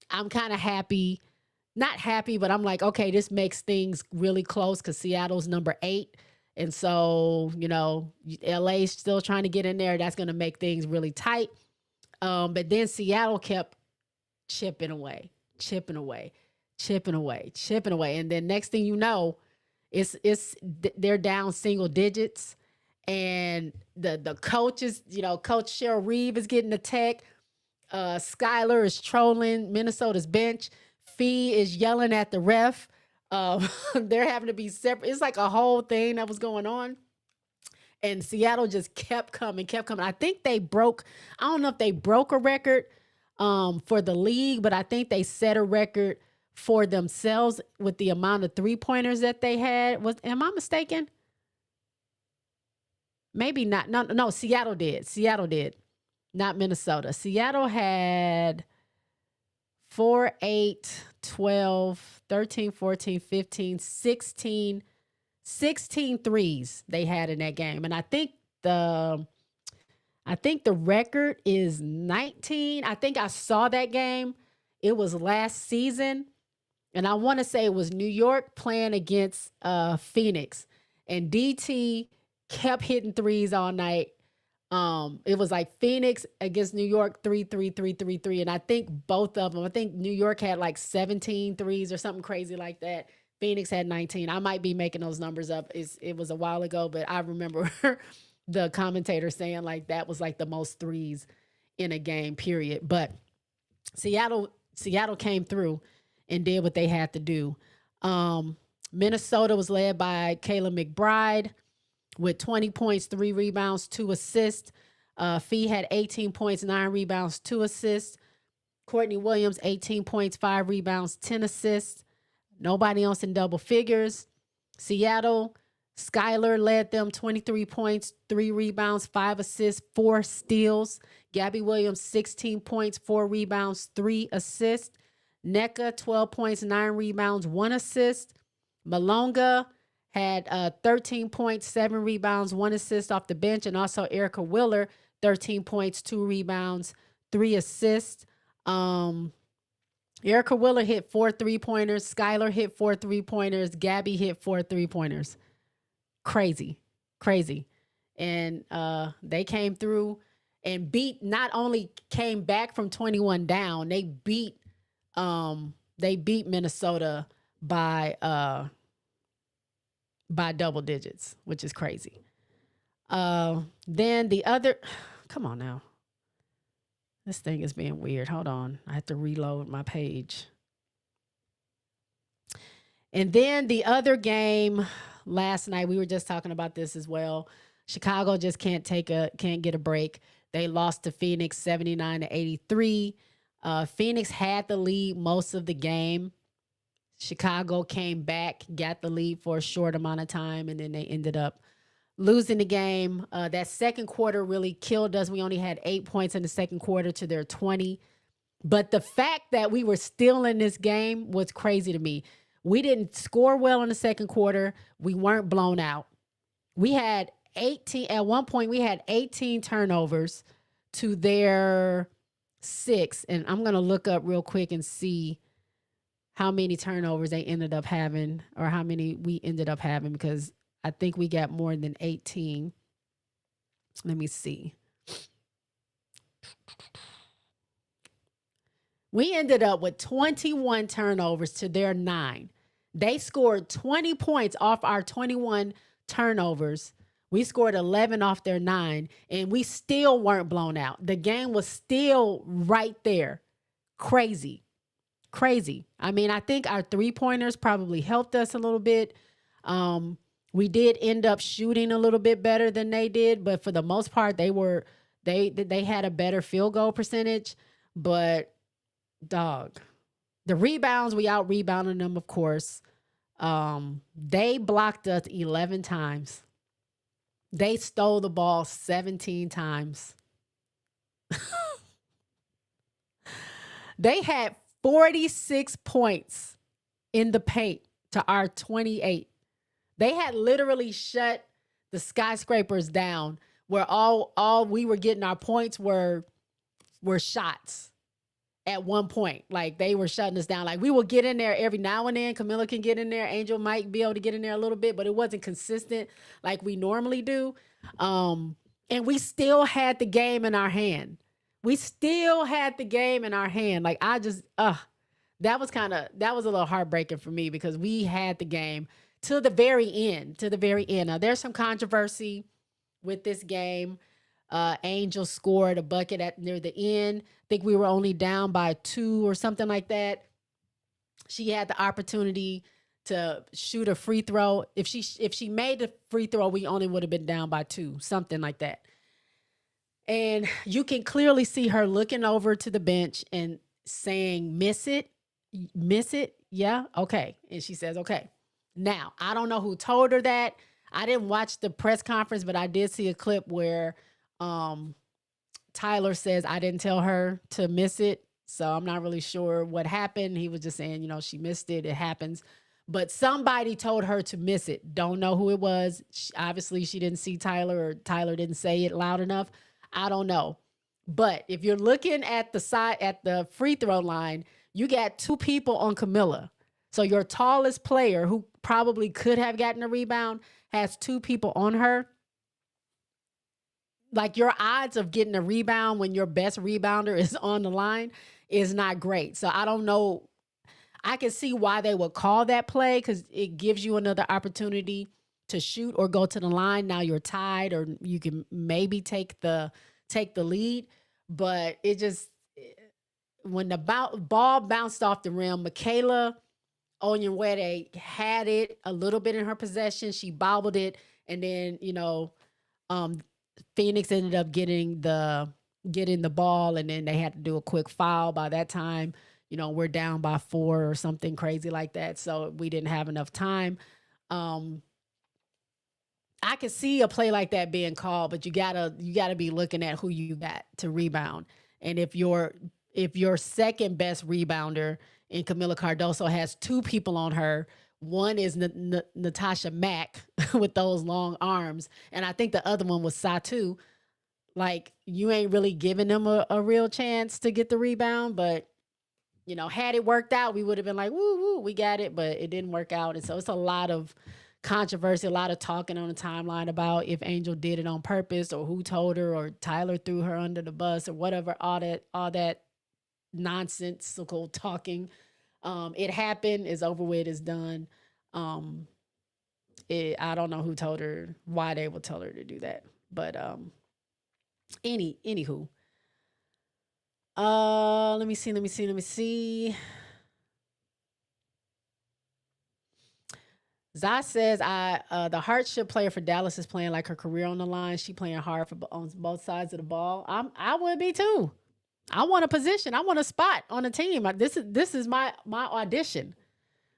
S2: I'm kind of happy. Not happy, but I'm like, okay, this makes things really close because Seattle's number 8. And so, LA's still trying to get in there. That's going to make things really tight. But then Seattle kept chipping away. And then next thing you know, they're down single digits. And the coaches, Coach Cheryl Reeve is getting the tech. Skylar is trolling Minnesota's bench. Fee is yelling at the ref. They're having to be separate. It's like a whole thing that was going on. And Seattle just kept coming. I think I don't know if they broke a record for the league, but I think they set a record for themselves with the amount of 3-pointers that they had. Am I mistaken? Maybe not. No, Seattle did. Not Minnesota. Seattle had 4, 8, 12, 13, 14, 15, 16 threes they had in that game. And I think the record is 19. I think I saw that game. It was last season. And I want to say it was New York playing against Phoenix. And DT kept hitting threes all night. It was like Phoenix against New York, 3, 3, 3, 3. And I think both of them, New York had like 17 threes or something crazy like that. Phoenix had 19. I might be making those numbers up. It was a while ago, but I remember the commentator saying like that was like the most threes in a game, period. But Seattle came through and did what they had to do. Minnesota was led by Kayla McBride with 20 points, 3 rebounds, 2 assists. Fee had 18 points, 9 rebounds, 2 assists. Courtney Williams, 18 points, 5 rebounds, 10 assists. Nobody else in double figures. Seattle, Skylar led them 23 points, 3 rebounds, 5 assists, 4 steals. Gabby Williams, 16 points, 4 rebounds, 3 assists. Nneka, 12 points, 9 rebounds, 1 assist. Malonga had 13 points, 7 rebounds, 1 assist off the bench. And also Erica Willer, 13 points, 2 rebounds, 3 assists. Erica Willer hit 4 3-pointers. Skylar hit 4 3-pointers. Gabby hit 4 3-pointers. Crazy. And they came through and not only came back from 21 down, they beat Minnesota by double digits, which is crazy. Then the other, come on now. This thing is being weird. Hold on. I have to reload my page. And then the other game last night, we were just talking about this as well. Chicago just can't get a break. They lost to Phoenix 79-83. Phoenix had the lead most of the game. Chicago came back, got the lead for a short amount of time, and then they ended up losing the game. That second quarter really killed us. We only had 8 points in the second quarter to their 20. But the fact that we were still in this game was crazy to me. We didn't score well in the second quarter. We weren't blown out. We had 18, at one point we had 18 turnovers to their 6. And I'm going to look up real quick and see how many turnovers they ended up having, or how many we ended up having, because I think we got more than 18. Let me see. We ended up with 21 turnovers to their 9. They scored 20 points off our 21 turnovers. We scored 11 off their 9, and we still weren't blown out. The game was still right there. Crazy. I mean, I think our 3-pointers probably helped us a little bit. We did end up shooting a little bit better than they did, but for the most part, they had a better field goal percentage. But dog, the rebounds, we out rebounded them, of course. They blocked us 11 times. They stole the ball 17 times. They had 46 points in the paint to our 28. They had literally shut the skyscrapers down, where all we were getting our points were shots at one point. Like, they were shutting us down. Like, we will get in there every now and then. Camilla can get in there. Angel might be able to get in there a little bit, but it wasn't consistent like we normally do. And we still had the game in our hand. Like, I just, that was a little heartbreaking for me, because we had the game to the very end. Now, there's some controversy with this game. Angel scored a bucket near the end. I think we were only down by 2 or something like that. She had the opportunity to shoot a free throw. If she made the free throw, we only would have been down by 2, something like that. And you can clearly see her looking over to the bench and saying, miss it, yeah, okay. And she says, okay. Now, I don't know who told her that. I didn't watch the press conference, but I did see a clip where Tyler says, I didn't tell her to miss it. So I'm not really sure what happened. He was just saying, she missed it. It happens. But somebody told her to miss it. Don't know who it was. Obviously, she didn't see Tyler, or Tyler didn't say it loud enough. I don't know. But if you're looking at the free throw line, you got 2 people on Camilla. So your tallest player, who probably could have gotten a rebound, has 2 people on her. Like, your odds of getting a rebound when your best rebounder is on the line is not great. So I don't know I can see why they would call that play because it gives you another opportunity to shoot or go to the line. Now you're tied, or you can maybe take the lead. But it just, when the ball bounced off the rim, Michaela Onyenwere had it a little bit in her possession. She bobbled it, and then um, Phoenix ended up getting the ball, and then they had to do a quick foul. By that time, we're down by 4 or something crazy like that. So we didn't have enough time. I could see a play like that being called, but you gotta be looking at who you got to rebound. And if your second best rebounder in Camila Cardoso has 2 people on her, one is Natasha Mack with those long arms, and I think the other one was Satu. Like, you ain't really giving them a real chance to get the rebound. But had it worked out, we would have been like, woo woo, we got it. But it didn't work out, and so it's a lot of controversy, a lot of talking on the timeline about if Angel did it on purpose, or who told her, or Tyler threw her under the bus, or whatever. All that nonsensical talking. It happened. It's over with. It's done. I don't know who told her, why they would tell her to do that. But anywho. Let me see. Zai says, the hardship player for Dallas is playing like her career on the line. She playing hard on both sides of the ball. I would be too. I want a position. I want a spot on the team. This is my audition.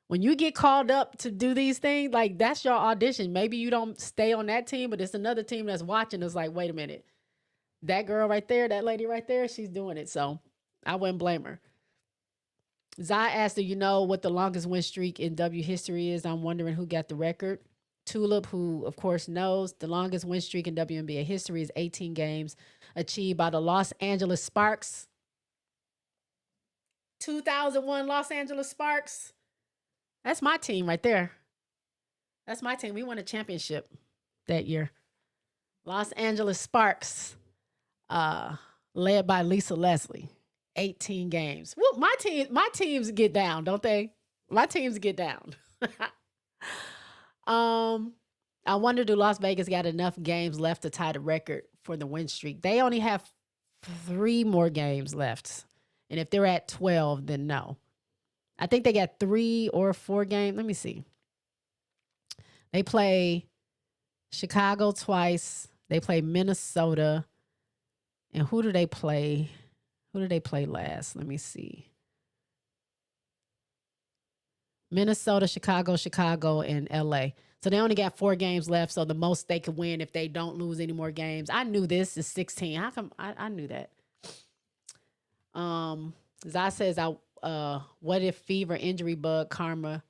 S2: When you get called up to do these things, like, that's your audition. Maybe you don't stay on that team, but it's another team that's watching. It's like, wait a minute, that girl right there, that lady right there, she's doing it. So I wouldn't blame her. Zai asked, do you know what the longest win streak in W history is? I'm wondering who got the record. Tulip, who of course knows, the longest win streak in WNBA history is 18 games, achieved by the Los Angeles Sparks. 2001 Los Angeles Sparks. That's my team right there. That's my team. We won a championship that year. Los Angeles Sparks, led by Lisa Leslie. 18 games. Well, my teams get down, don't they? My teams get down. I wonder, do Las Vegas got enough games left to tie the record for the win streak? They only have 3 more games left. And if they're at 12, then no. I think they got 3 or 4 games. Let me see. They play Chicago twice. They play Minnesota. And who do they play? Who did they play last? Let me see. Minnesota, Chicago, and LA. So they only got 4 games left. So the most they could win if they don't lose any more games. I knew this is 16. How come I knew that? Zai says, what if fever injury bug karma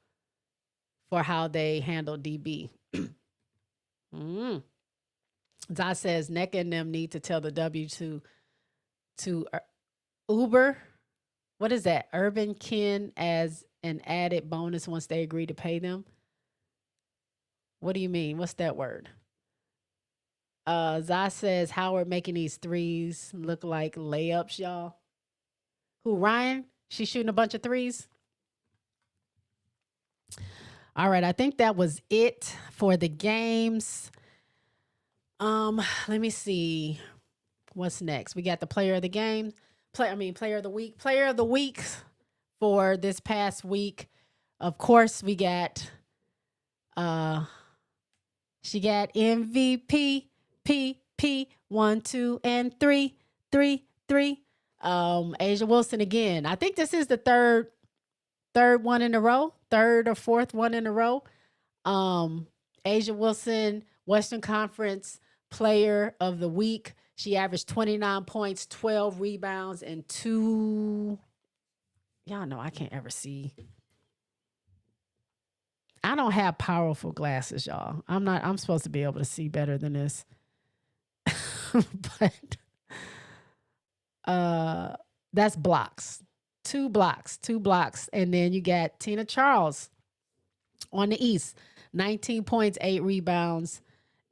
S2: for how they handle DB? Zai says, NECA and them need to tell the W to Uber, what is that? Urban Kin as an added bonus once they agree to pay them. What do you mean? What's that word? Zai says, Howard making these threes look like layups, y'all. Who, Ryan? She's shooting a bunch of threes. All right, I think that was it for the games. Let me see. What's next? We got the player of the game. Player of the week. Player of the week for this past week. Of course, we got she got MVP, P, 1, 2, and 3. Asia Wilson again. I think this is the third one in a row, 3rd or 4th one in a row. Asia Wilson, Western Conference Player of the Week. She averaged 29 points, 12 rebounds, and 2. Y'all know I can't ever see. I don't have powerful glasses, y'all. I'm supposed to be able to see better than this. But that's blocks. 2 blocks. And then you got Tina Charles on the East. 19 points, 8 rebounds,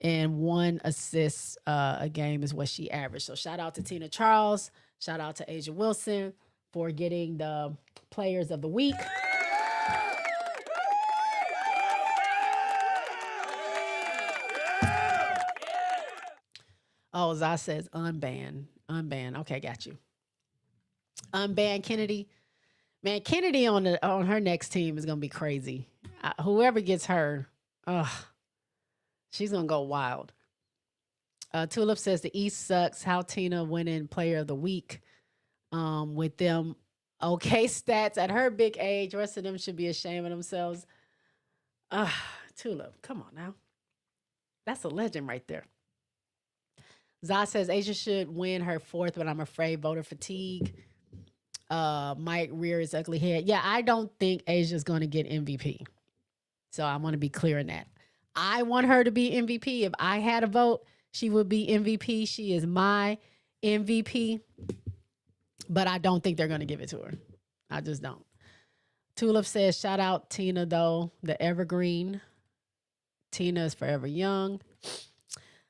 S2: and 1 assist a game is what she averaged. So shout out to Tina Charles. Shout out to Asia Wilson for getting the Players of the Week. Oh, Zah says unban. Unban. Okay, got you. Unban Kennedy. Man, Kennedy on her next team is gonna be crazy. Whoever gets her, ugh, she's gonna go wild. Tulip says the East sucks. How Tina winning Player of the Week with them okay stats at her big age. The rest of them should be ashamed of themselves. Tulip, come on now. That's a legend right there. Zah says Asia should win her fourth, but I'm afraid voter fatigue. Mike rear his ugly head. Yeah, I don't think Asia's going to get MVP. So I want to be clear in that. I want her to be MVP. If I had a vote, she would be MVP. She is my MVP. But I don't think they're going to give it to her. I just don't. Tulip says, shout out Tina, though, the evergreen. Tina is forever young.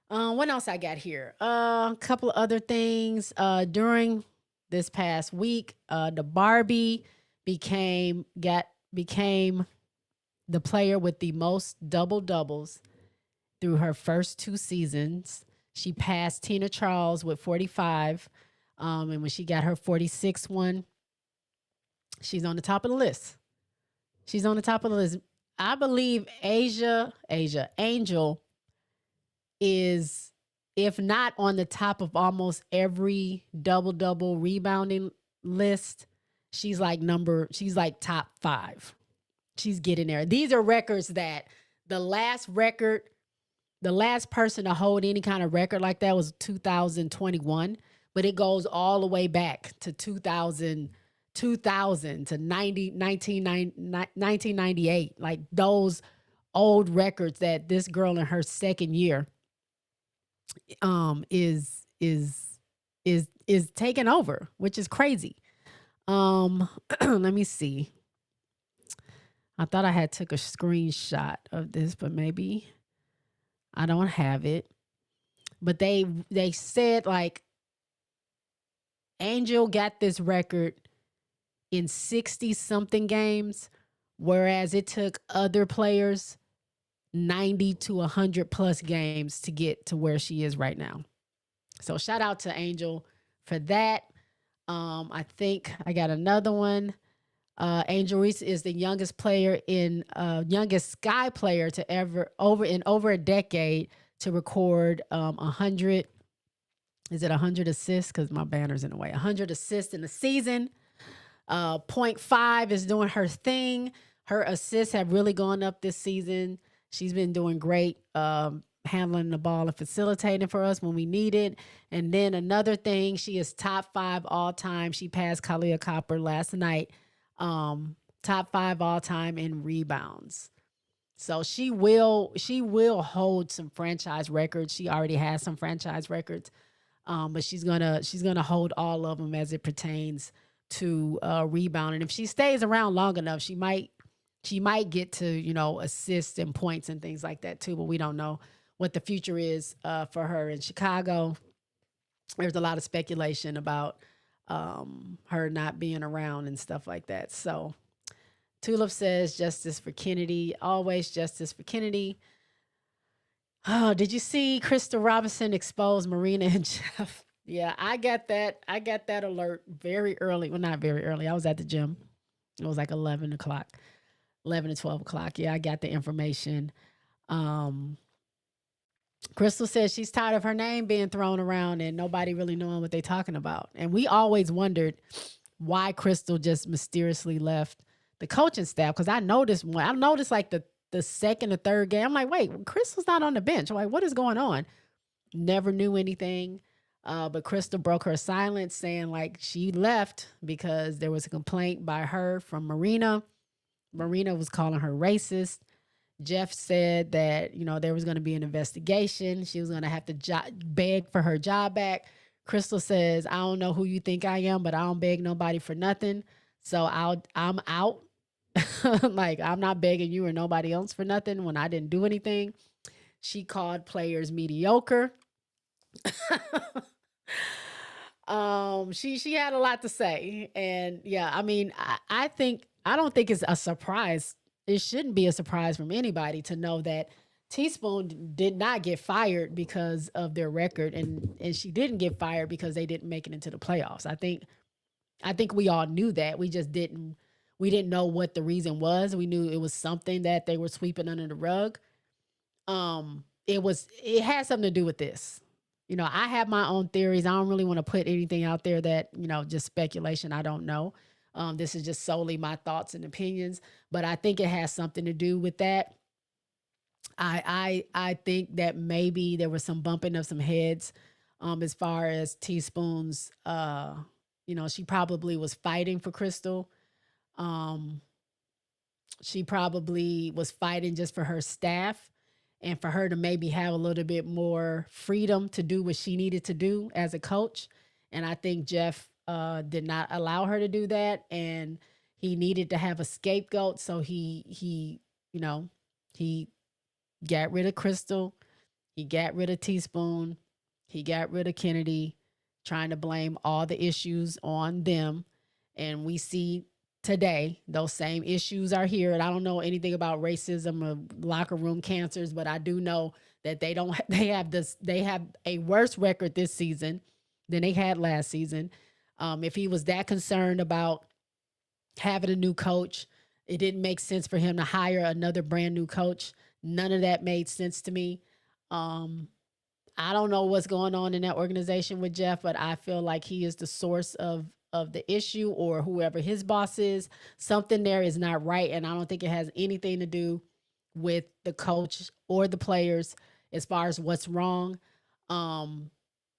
S2: What else I got here? A couple of other things. During this past week, the Barbie became the player with the most double doubles through her first 2 seasons. She passed Tina Charles with 45. And when she got her 46th one, she's on the top of the list. She's on the top of the list. I believe Angel is, if not on the top of almost every double rebounding list, she's like top 5. She's getting there. These are records that the last person to hold any kind of record like that was 2021, but it goes all the way back to 2000 to 1998. Like those old records that this girl in her second year is taking over, which is crazy. Let me see. I thought I had took a screenshot of this, but maybe I don't have it. But they said like Angel got this record in 60 something games, whereas it took other players 90 to 100 plus games to get to where she is right now. So shout out to Angel for that. I think I got another one. Angel Reese is the youngest Sky player to ever over a decade to record 100. Is it 100 assists? Because my banner's in the way. 100 assists in the season. Point 5 is doing her thing. Her assists have really gone up this season. She's been doing great, handling the ball and facilitating for us when we need it. And then another thing, she is top 5 all time. She passed Kalia Copper last night. Top 5 all time in rebounds. So she will hold some franchise records. She already has some franchise records. But she's gonna hold all of them as it pertains to rebounding. If she stays around long enough, she might get to, assists and points and things like that too, but we don't know what the future is for her in Chicago. There's a lot of speculation about her not being around and stuff like that. So Tulip says justice for Kennedy, always justice for Kennedy. Oh, did you see Crystal Robinson expose Marina and Jeff? Yeah, I got that alert very early. Well, not very early. I was at the gym. It was like 11 o'clock, 11 to 12 o'clock. Yeah, I got the information. Crystal says she's tired of her name being thrown around and nobody really knowing what they're talking about. And we always wondered why Crystal just mysteriously left the coaching staff. Because I noticed like the second or third game. I'm like, wait, Crystal's not on the bench. I'm like, what is going on? Never knew anything. But Crystal broke her silence saying like she left because there was a complaint by her from Marina. Marina was calling her racist. Jeff said that, there was going to be an investigation. She was going to have to beg for her job back. Crystal says, I don't know who you think I am, but I don't beg nobody for nothing. So I'm out. Like, I'm not begging you or nobody else for nothing when I didn't do anything. She called players mediocre. She had a lot to say. And yeah, I mean, I don't think it's a surprise. It shouldn't be a surprise from anybody to know that Teaspoon did not get fired because of their record, and she didn't get fired because they didn't make it into the playoffs. I think we all knew that. We didn't know what the reason was. We knew it was something that they were sweeping under the rug. It had something to do with this. I have my own theories. I don't really want to put anything out there that, just speculation. I don't know. This is just solely my thoughts and opinions, but I think it has something to do with that. I think that maybe there was some bumping of some heads, as far as Teaspoon's. She probably was fighting for Crystal. Um, she probably was fighting just for her staff and for her to maybe have a little bit more freedom to do what she needed to do as a coach. And I think Jeff did not allow her to do that, and he needed to have a scapegoat. So he got rid of Crystal. He got rid of Teaspoon. He got rid of Kennedy, trying to blame all the issues on them. And we see today those same issues are here. And I don't know anything about racism or locker room cancers, but I do know that they have a worse record this season than they had last season. If he was that concerned about having a new coach, it didn't make sense for him to hire another brand new coach. None of that made sense to me. Um, I don't know what's going on in that organization with Jeff, but I feel like he is the source of the issue, or whoever his boss is. Something there is not right, and I don't think it has anything to do with the coach or the players as far as what's wrong. Um,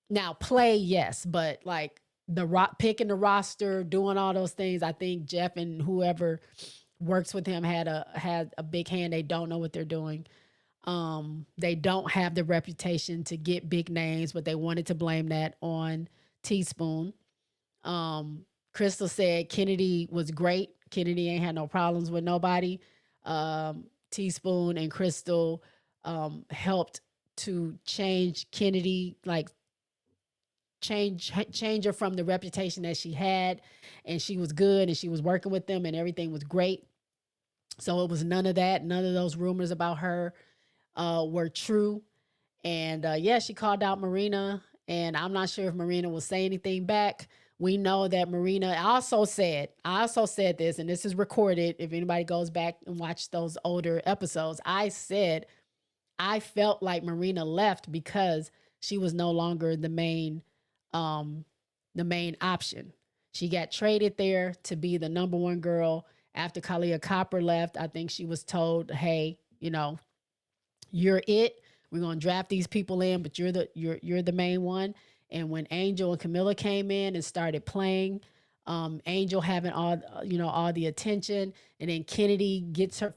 S2: Now play, yes, but like picking the roster, doing all those things, I think Jeff and whoever works with him had a big hand. They don't know what they're doing. They don't have the reputation to get big names, but they wanted to blame that on Teaspoon. Crystal said Kennedy was great. Kennedy ain't had no problems with nobody. Teaspoon and Crystal helped to change Kennedy, like change her from the reputation that she had, and she was good and she was working with them and everything was great. So it was none of that. None of those rumors about her were true. And yeah, she called out Marina, and I'm not sure if Marina will say anything back. We know that Marina I also said this, and this is recorded. If anybody goes back and watch those older episodes, I said I felt like Marina left because she was no longer um, the main option. She got traded there to be the number one girl after Kalia Copper left. I think she was told, "Hey, you're it. We're gonna draft these people in, but you're the main one." And when Angel and Camilla came in and started playing, Angel having all the attention, and then Kennedy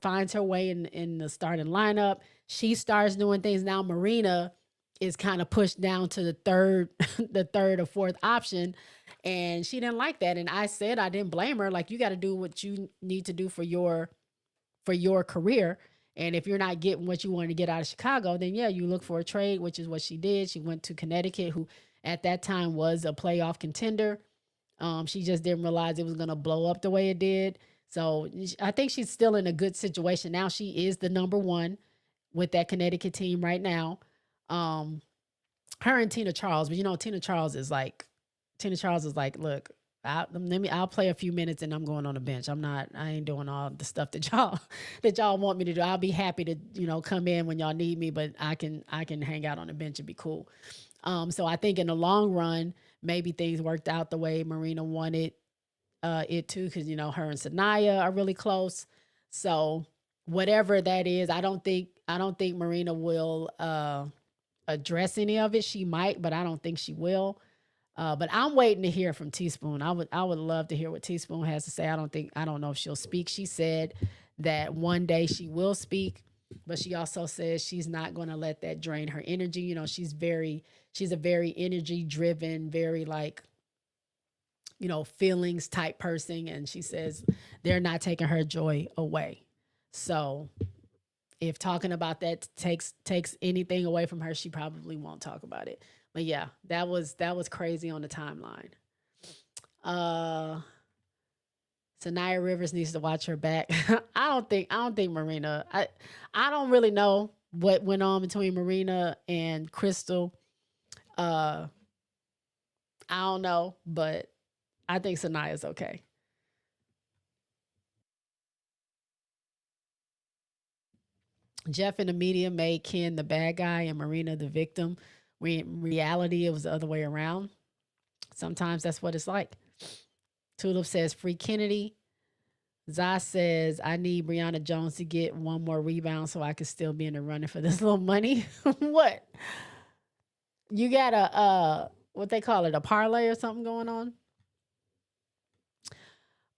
S2: finds her way in the starting lineup. She starts doing things. Now Marina is kind of pushed down to the third the third or fourth option, and she didn't like that. And I said I didn't blame her. Like, you got to do what you need to do for your career. And if you're not getting what you want to get out of Chicago, then yeah, you look for a trade, which is what she did. She went to Connecticut, who at that time was a playoff contender. She just didn't realize it was going to blow up the way it did. So I think she's still in a good situation now. She is the number one with that Connecticut team right now. Um, Her and Tina Charles, but Tina Charles is like, look, I'll play a few minutes and I'm going on the bench. I ain't doing all the stuff that y'all that y'all want me to do. I'll be happy to, come in when y'all need me, but I can hang out on the bench and be cool. So I think in the long run, maybe things worked out the way Marina wanted it to, because her and Sanaya are really close. So whatever that is, I don't think Marina will address any of it. She might, but I don't think she will. But I'm waiting to hear from Teaspoon. I would love to hear what Teaspoon has to say. I don't know if she'll speak. She said that one day she will speak, but she also says she's not going to let that drain her energy. She's a very energy driven, very like, feelings type person, and she says they're not taking her joy away. So if talking about that takes anything away from her, she probably won't talk about it. But yeah, that was crazy on the timeline. Uh Sanaya Rivers needs to watch her back. I don't think Marina. I don't really know. what went on between Marina and Crystal. Uh, I don't know, but I think Sanaya's okay. Jeff in the media made Ken the bad guy and Marina the victim. In reality, it was the other way around. Sometimes that's what it's like. Tulip says free Kennedy. Zai says I need Brianna Jones to get one more rebound so I can still be in the running for this little money. What? You got a what they call it, a parlay or something going on?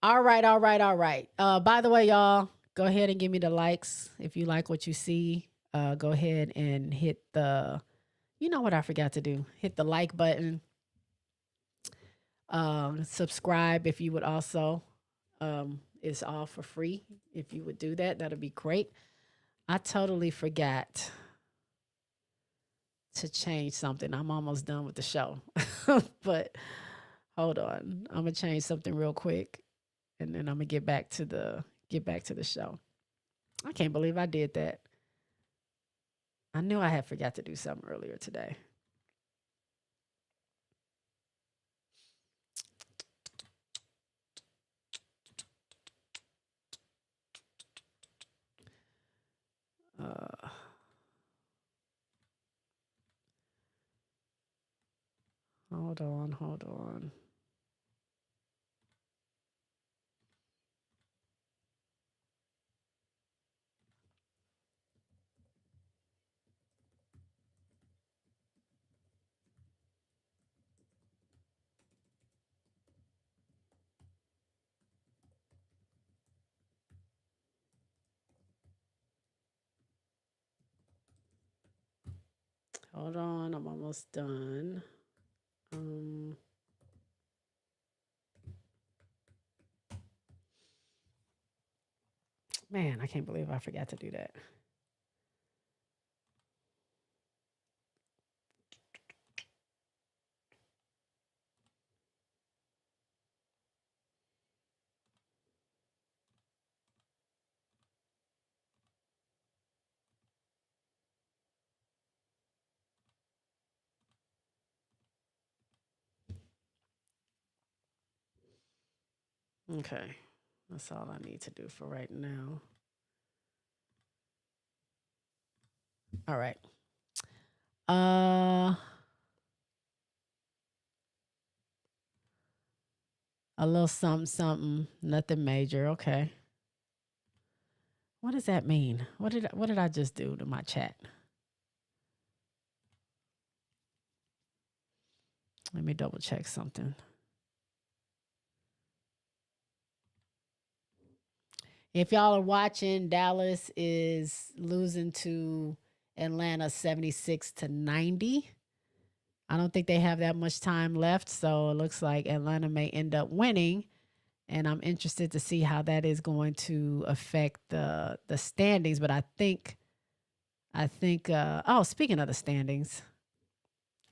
S2: All right, all right, all right. By the way, y'all, go ahead and give me the likes if you like what you see. Go ahead and hit the, you know what I forgot to do? Hit the like button. Subscribe if you would also. It's all for free. If you would do that, that'll be great. I totally forgot to change something. I'm almost done with the show, but hold on. I'm gonna change something real quick, and then I'm gonna get back to the show. I can't believe I did that. I knew I had forgot to do something earlier today. Uh, hold on, hold on. Hold on, I'm almost done. Um, Man, I can't believe I forgot to do that. Okay, that's all I need to do for right now. All right. Uh, a little something, something, nothing major. Okay. What does that mean? What did I just do to my chat? Let me double check something. If y'all are watching, Dallas is losing to Atlanta 76-90. I don't think they have that much time left, so it looks like Atlanta may end up winning. And I'm interested to see how that is going to affect the standings. But I think oh, speaking of the standings,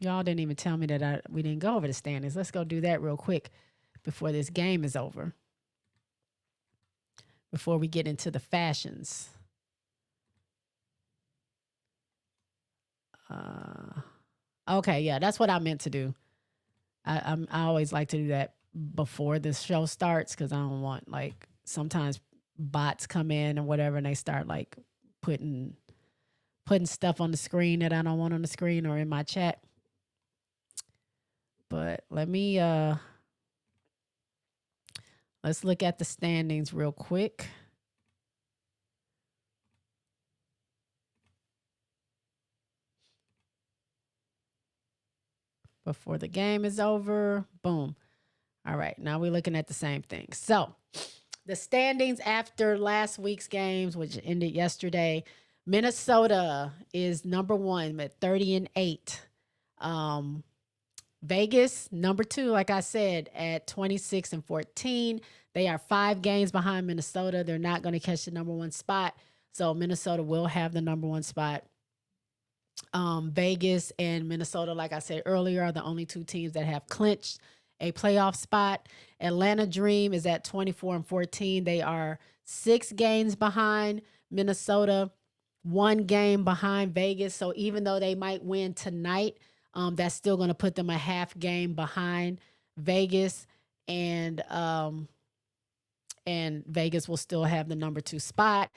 S2: y'all didn't even tell me that we didn't go over the standings. Let's go do that real quick before this game is over. Before we get into the fashions. Okay, yeah, that's what I meant to do. I always like to do that before the show starts because I don't want, like, sometimes bots come in or whatever and they start like putting stuff on the screen that I don't want on the screen or in my chat. But let's look at the standings real quick. Before the game is over. Boom. All right, now we're looking at the same thing. So, the standings after last week's games, which ended yesterday, Minnesota is number 1 at 30-8. Vegas, number 2, like I said, at 26-14. They are 5 games behind Minnesota. They're not going to catch the number 1 spot. So Minnesota will have the number 1 spot. Vegas and Minnesota, like I said earlier, are the only 2 teams that have clinched a playoff spot. Atlanta Dream is at 24-14. They are 6 games behind Minnesota. one game behind Vegas. So even though they might win tonight, that's still going to put them a half game behind Vegas, and Vegas will still have the number 2 spot.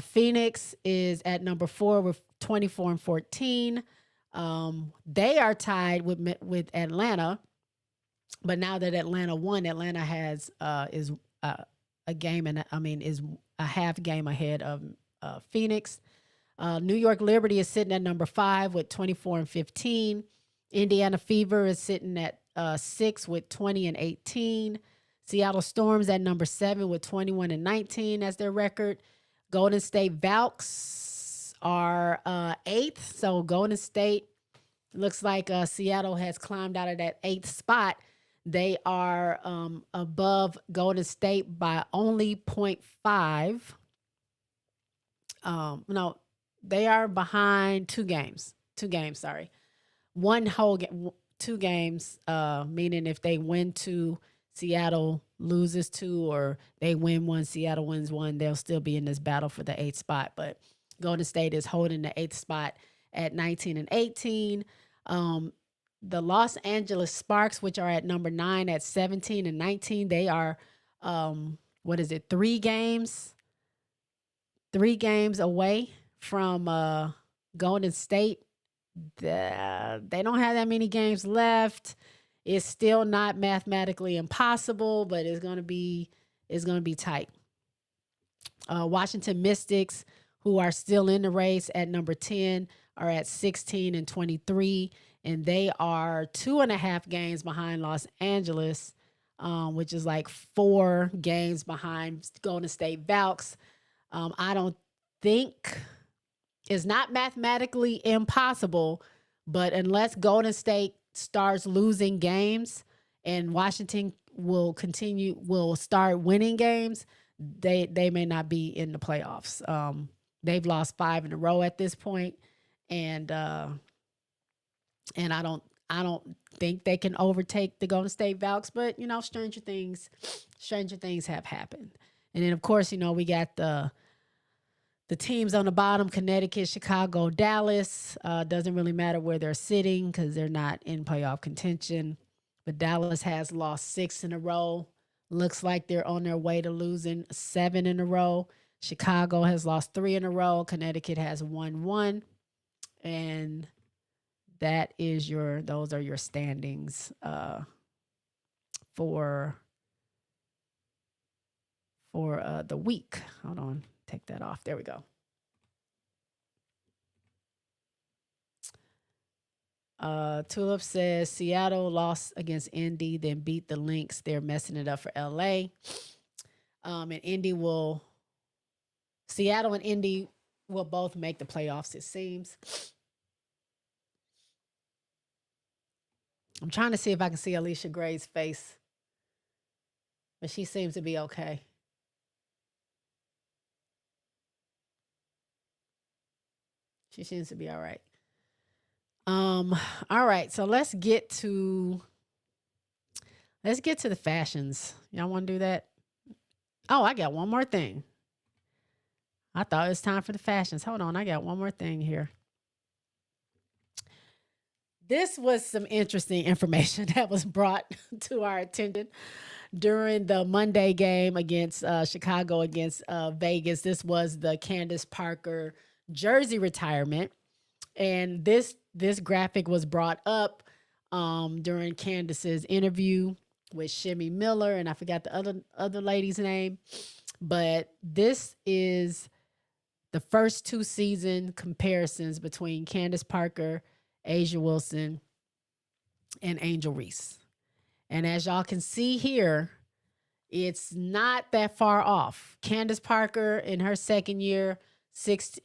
S2: Phoenix is at number 4 with 24-14. They are tied with Atlanta, but now that Atlanta won, Atlanta has is a game, and is a half game ahead of Phoenix. New York Liberty is sitting at number 5 with 24-15. Indiana Fever is sitting at 6 with 20-18. Seattle Storms at number 7 with 21-19 as their record. Golden State Valks are 8th. So Golden State looks like Seattle has climbed out of that 8th spot. They are above Golden State by only 0.5. No, they are behind 2 games. 2 games, sorry. One whole game, 2 games, meaning if they win 2, Seattle loses 2, or they win 1, Seattle wins 1, they'll still be in this battle for the 8th spot. But Golden State is holding the 8th spot at 19-18. The Los Angeles Sparks, which are at number 9 at 17-19, they are, 3 games? 3 games away from Golden State. They don't have that many games left. It's still not mathematically impossible, but it's gonna be tight. Washington Mystics, who are still in the race at number 10, are at 16-23, and they are 2.5 games behind Los Angeles, which is like 4 games behind Golden State Valks. I don't think it's not mathematically impossible, but unless Golden State starts losing games and Washington will start winning games, they may not be in the playoffs. They've lost 5 in a row at this point, and I don't think they can overtake the Golden State Valks, but stranger things have happened. And then of course, we got the teams on the bottom: Connecticut, Chicago, Dallas. Doesn't really matter where they're sitting because they're not in playoff contention. But Dallas has lost 6 in a row. Looks like they're on their way to losing 7 in a row. Chicago has lost 3 in a row. Connecticut has won 1. And those are your standings for the week. Hold on. Take that off. There we go. Tulip says Seattle lost against Indy, then beat the Lynx. They're messing it up for LA. And Seattle and Indy will both make the playoffs, it seems. I'm trying to see if I can see Alicia Gray's face, but she seems to be okay. She seems to be all right. All right, so let's get to the fashions. Y'all want to do that? Oh, I got one more thing. I thought it was time for the fashions. Hold on, I got one more thing here. This was some interesting information that was brought to our attention during the Monday game against Chicago against Vegas. This was the Candace Parker jersey retirement, and this graphic was brought up during Candace's interview with Shimmy Miller, and I forgot the other lady's name, but this is the first 2 season comparisons between Candace Parker, Asia Wilson, and Angel Reese. And as y'all can see here, it's not that far off. Candace Parker in her second year,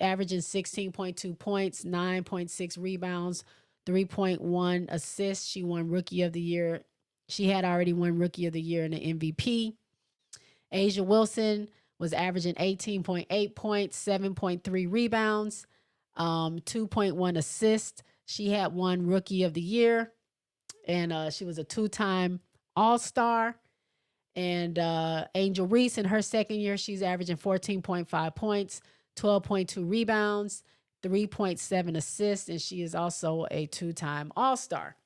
S2: averaging 16.2 points, 9.6 rebounds, 3.1 assists. She won Rookie of the Year. She had already won Rookie of the Year and the MVP. Asia Wilson was averaging 18.8 points, 7.3 rebounds, 2.1 assists. She had won Rookie of the Year, and she was a 2-time All-Star. And Angel Reese in her second year, she's averaging 14.5 points, 12.2 rebounds, 3.7 assists, and she is also a two-time All-Star.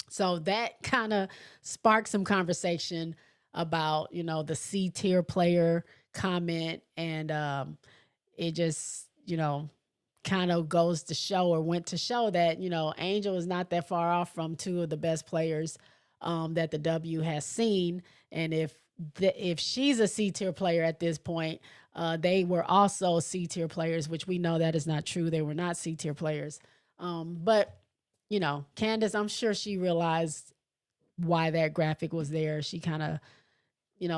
S2: So that kind of sparked some conversation about, the C tier player comment. And it just, kind of goes to show or went to show that, Angel is not that far off from two of the best players that the W has seen. And if she's a C tier player at this point, they were also C tier players, which we know that is not true. They were not C tier players. But Candace, I'm sure she realized why that graphic was there. She kind of,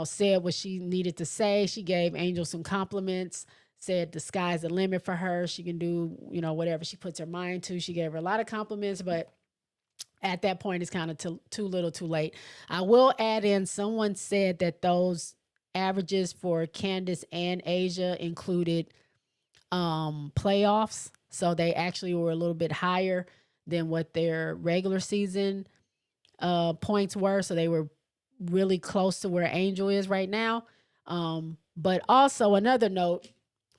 S2: said what she needed to say. She gave Angel some compliments, said the sky's the limit for her. She can do, whatever she puts her mind to. She gave her a lot of compliments, but at that point, it's kind of too little too late. I will add in, someone said that those averages for Candace and Asia included playoffs. So they actually were a little bit higher than what their regular season points were. So they were really close to where Angel is right now. But also another note,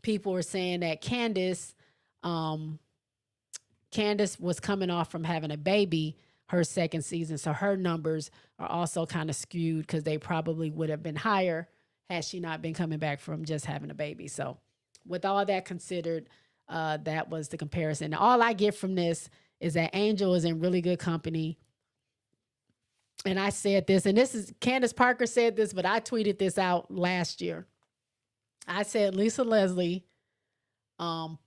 S2: people were saying that um, Candace was coming off from having a baby her second season. So her numbers are also kind of skewed because they probably would have been higher had she not been coming back from just having a baby. So with all that considered, that was the comparison. All I get from this is that Angel is in really good company. And I said this, and this is Candace Parker said this, but I tweeted this out last year. I said Lisa Leslie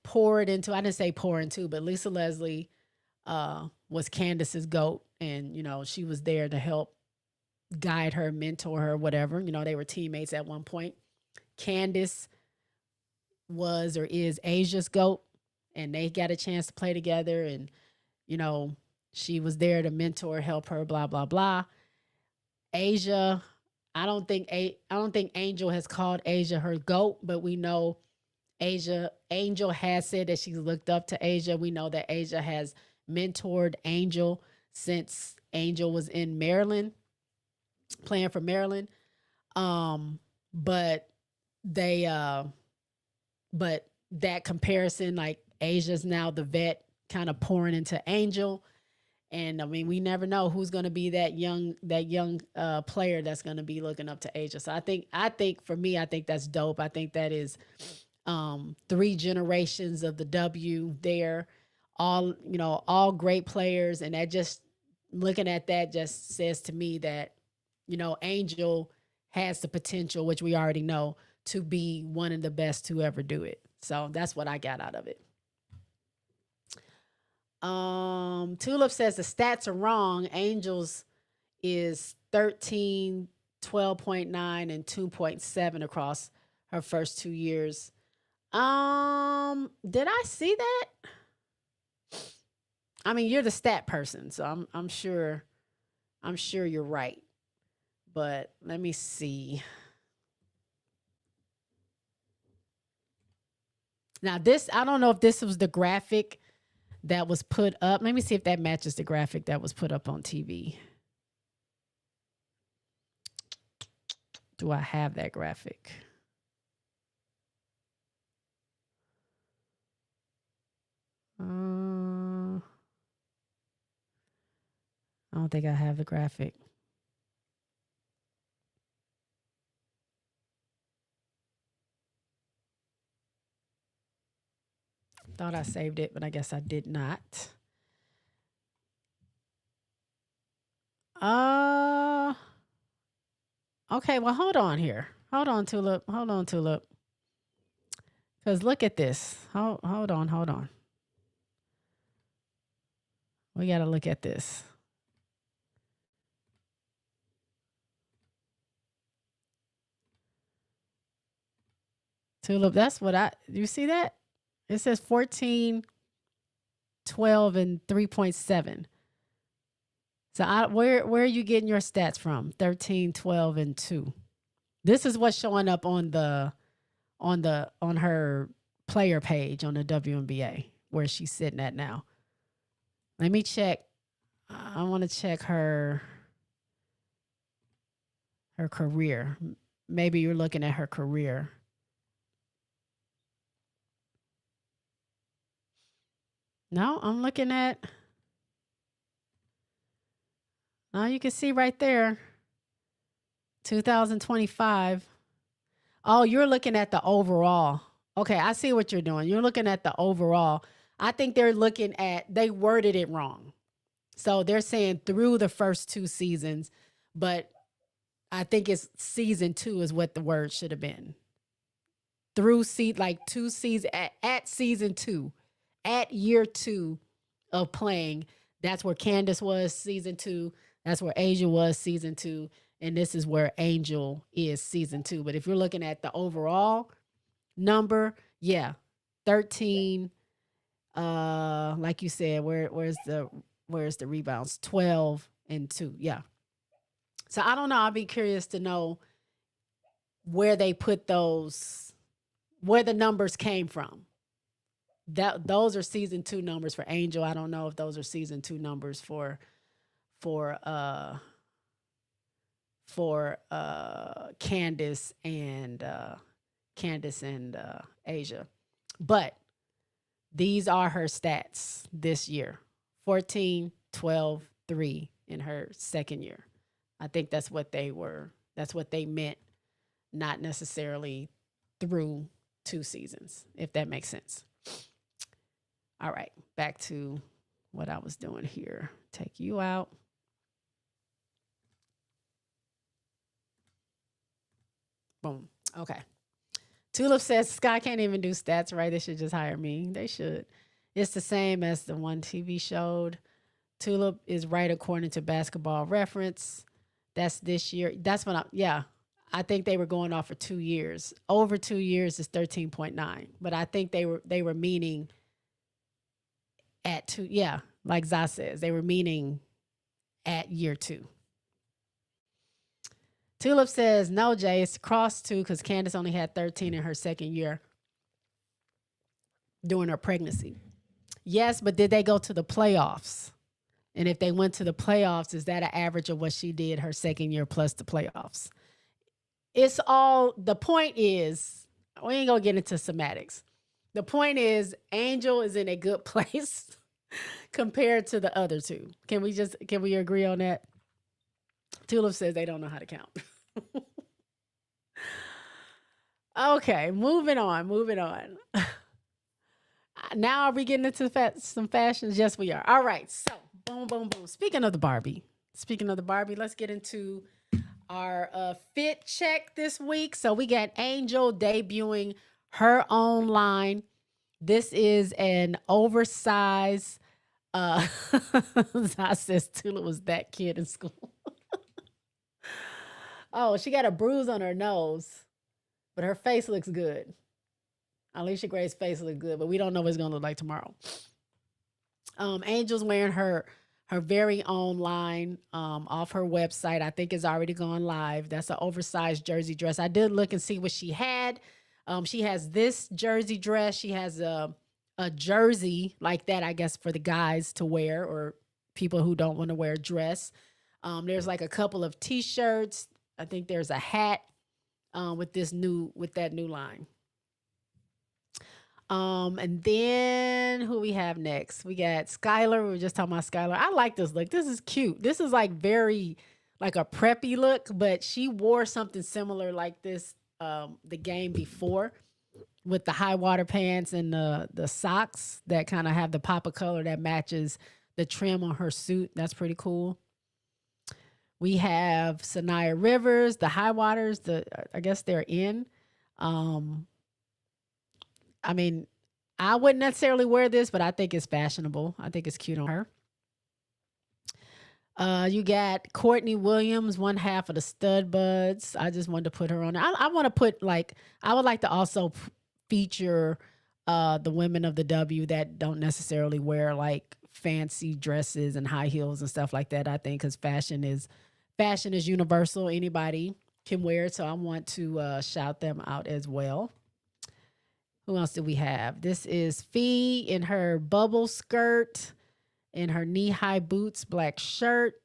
S2: poured into, I didn't say pour into, but Lisa Leslie was Candace's GOAT. And, she was there to help guide her, mentor her, whatever. They were teammates at one point. Candace was or is Asia's GOAT, and they got a chance to play together. And, she was there to mentor, help her, blah, blah, blah. Asia, I don't think Angel has called Asia her GOAT, but we know Angel has said that she's looked up to Asia. We know that Asia has mentored Angel since Angel was in Maryland, playing for Maryland. But they but that comparison, like Asia's now the vet kind of pouring into Angel. And I mean, we never know who's going to be that young player that's going to be looking up to Asia. So I think for me, I think that's dope. I think that is 3 generations of the W there, all great players. And that just, looking at that just says to me that, Angel has the potential, which we already know, to be one of the best to ever do it. So that's what I got out of it. Tulip says the stats are wrong. Angels is 13, 12.9, and 2.7 across her first 2 years. Did I see that? I mean, you're the stat person, so I'm sure you're right. But let me see. Now this, I don't know if this was the graphic that was put up. Let me see if that matches the graphic that was put up on TV. Do I have that graphic? I don't think I have the graphic. Thought I saved it, but I guess I did not. Okay, well, hold on here. Hold on, Tulip. Because look at this. Hold on. We got to look at this. Tulip, that's what you see that? It says 14, 12, and 3.7. So where are you getting your stats from? 13, 12, and 2. This is what's showing up on her player page on the WNBA where she's sitting at now. Let me check. I want to check her career. Maybe you're looking at her career. No, I'm looking at. Now you can see right there, 2025. Oh, you're looking at the overall. Okay, I see what you're doing. You're looking at the overall. I think they're looking at, they worded it wrong. So they're saying through the first two seasons, but I think it's season two is what the word should have been. Through like two seasons at season two, at year two of playing. That's where Candace was season two. That's where Asia was season two. And this is where Angel is season two. But if you're looking at the overall number, yeah, 13. Like you said, where's the rebounds? 12 and 2. Yeah. So I don't know. I'll be curious to know where they put those, where the numbers came from. Those are season two numbers for Angel. I don't know if those are season two numbers for uh Candace and Asia. But these are her stats this year. 14, 12, 3 in her second year. I think that's what they meant, not necessarily through two seasons, if that makes sense. All right, back to what I was doing here. Take you out. Boom. Okay. Tulip says Sky can't even do stats right. They should just hire me. They should. It's the same as the one TV showed. Tulip is right according to Basketball Reference. That's this year. That's what I think they were going off for 2 years. Over 2 years is 13.9. But I think they were meaning at two. Yeah, like Zah says, they were meaning at year two. Tulip says, no, Jay, it's cross two because Candace only had 13 in her second year during her pregnancy. Yes, but did they go to the playoffs? And if they went to the playoffs, is that an average of what she did her second year plus the playoffs? It's all, the point is, we ain't gonna get into semantics. The point is, Angel is in a good place compared to the other two. Can we agree on that? Tulip says they don't know how to count. Okay, moving on. Now are we getting into some fashions? Yes, we are. All right, so boom, boom, boom. Speaking of the Barbie, let's get into our fit check this week. So we got Angel debuting her own line. This is an oversized, I says Tula was that kid in school. Oh, she got a bruise on her nose, but her face looks good. Alicia Gray's face looks good, but we don't know what it's going to look like tomorrow. Angel's wearing her very own line off her website. I think it's already gone live. That's an oversized jersey dress. I did look and see what she had. She has this jersey dress. She has a jersey like that, I guess, for the guys to wear or people who don't want to wear a dress. There's like a couple of T-shirts. I think there's a hat with that new line. And then who we have next? We got Skylar. We were just talking about Skylar. I like this look. This is cute. This is like very like a preppy look, but she wore something similar like this the game before with the high water pants and the socks that kind of have the pop of color that matches the trim on her suit. That's pretty cool. We have Sanaya Rivers, the high waters. I guess they're in. I mean, I wouldn't necessarily wear this, but I think it's fashionable. I think it's cute on her. You got Courtney Williams, one half of the Stud Buds. I just wanted to put her on there. I want to put I would like to also feature the women of the W that don't necessarily wear like fancy dresses and high heels and stuff like that. I think because fashion is universal. Anybody can wear it. So I want to shout them out as well. Who else do we have? This is Fee in her bubble skirt, in her knee-high boots, black shirt.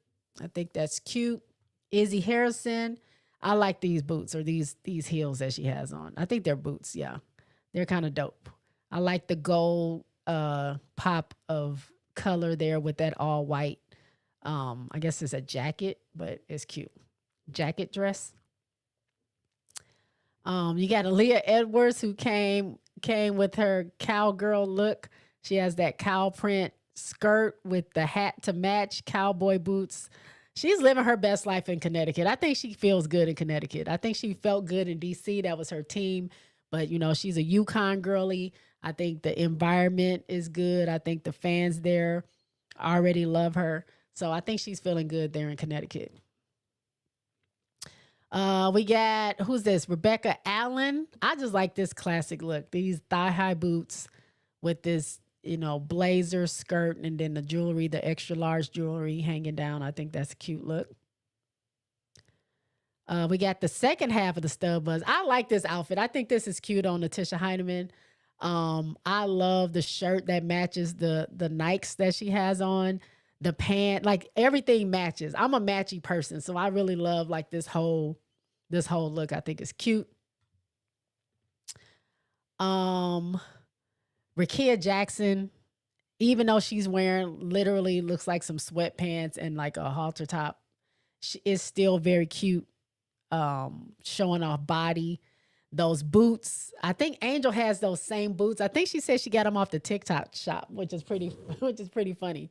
S2: I think that's cute. Izzy Harrison. I like these boots or these heels that she has on. I think they're boots, yeah. They're kind of dope. I like the gold pop of color there with that all white. I guess it's a jacket, but it's cute. Jacket dress. You got Aaliyah Edwards who came with her cowgirl look. She has that cow print skirt with the hat to match, cowboy boots. She's living her best life in Connecticut. I think she feels good in Connecticut. I think she felt good in DC. That was her team. But, she's a Yukon girly. I think the environment is good. I think the fans there already love her. So I think she's feeling good there in Connecticut. We got, who's this? Rebecca Allen. I just like this classic look. These thigh-high boots with this, blazer skirt and then the jewelry, the extra large jewelry hanging down. I think that's a cute look. We got the second half of the stud buzz. I like this outfit. I think this is cute on Natisha Heineman. I love the shirt that matches the Nikes that she has on. The pant, like everything matches. I'm a matchy person, so I really love like this whole look. I think it's cute. Rakia Jackson, even though she's wearing literally looks like some sweatpants and like a halter top, she is still very cute. Showing off body. Those boots. I think Angel has those same boots. I think she said she got them off the TikTok shop, which is pretty funny.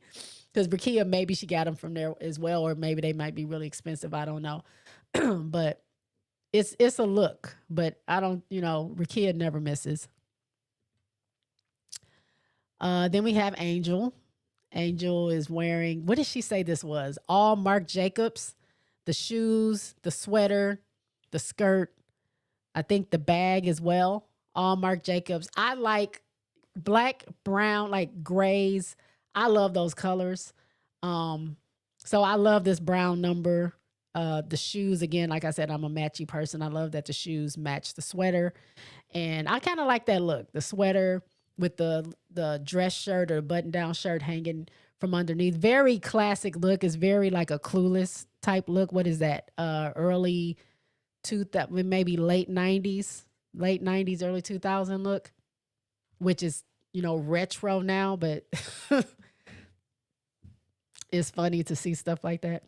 S2: Because Rakia, maybe she got them from there as well, or maybe they might be really expensive. I don't know. But it's a look. But I don't, Rakia never misses. Then we have Angel. Angel is wearing, what did she say this was? All Marc Jacobs. The shoes, the sweater, the skirt. I think the bag as well. All Marc Jacobs. I like black, brown, like grays. I love those colors. So I love this brown number. The shoes, again, like I said, I'm a matchy person. I love that the shoes match the sweater. And I kind of like that look. The sweater with the dress shirt or button-down shirt hanging from underneath. Very classic look. It's very like a Clueless type look. What is that? Early maybe late 90s, early 2000 look, which is, retro now, but it's funny to see stuff like that.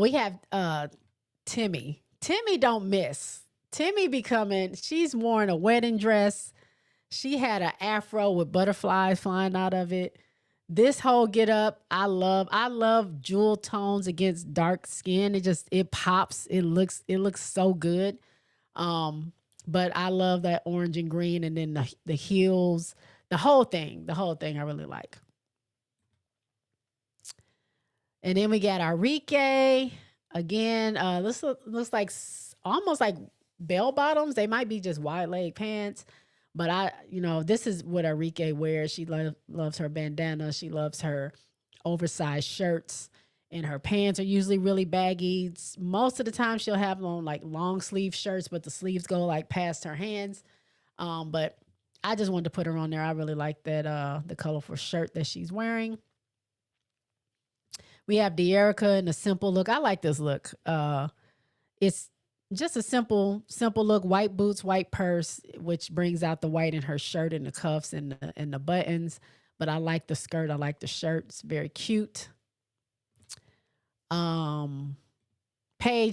S2: We have Timmy. Timmy don't miss. Timmy she's worn a wedding dress. She had an afro with butterflies flying out of it. This whole get up, I love jewel tones against dark skin. It pops. It looks so good. But I love that orange and green, and then the heels, the whole thing I really like. And then we got Arike again. This looks like almost like bell bottoms. They might be just wide leg pants. But this is what Arike wears. She loves her bandana. She loves her oversized shirts. And her pants are usually really baggy. Most of the time she'll have on like long sleeve shirts, but the sleeves go like past her hands. But I just wanted to put her on there. I really like that the colorful shirt that she's wearing. We have De'Erica in a simple look. I like this look. It's just a simple look. White boots, white purse, which brings out the white in her shirt and the cuffs and the buttons. But I like the skirt. I like the shirt. It's very cute. Paige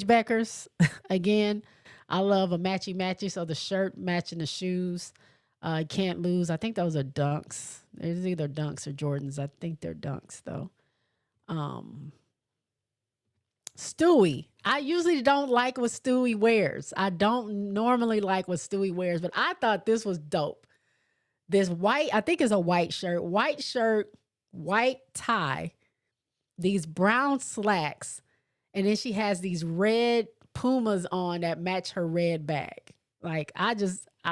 S2: Beckers again. I love a matchy. So the shirt matching the shoes. Can't lose. I think those are Dunks. It's either Dunks or Jordans. I think they're Dunks though. Stewie. I usually don't like what Stewie wears. I don't normally like what Stewie wears, but I thought this was dope. This white, I think it's a white shirt, white tie, these brown slacks, and then she has these red Pumas on that match her red bag. Like, I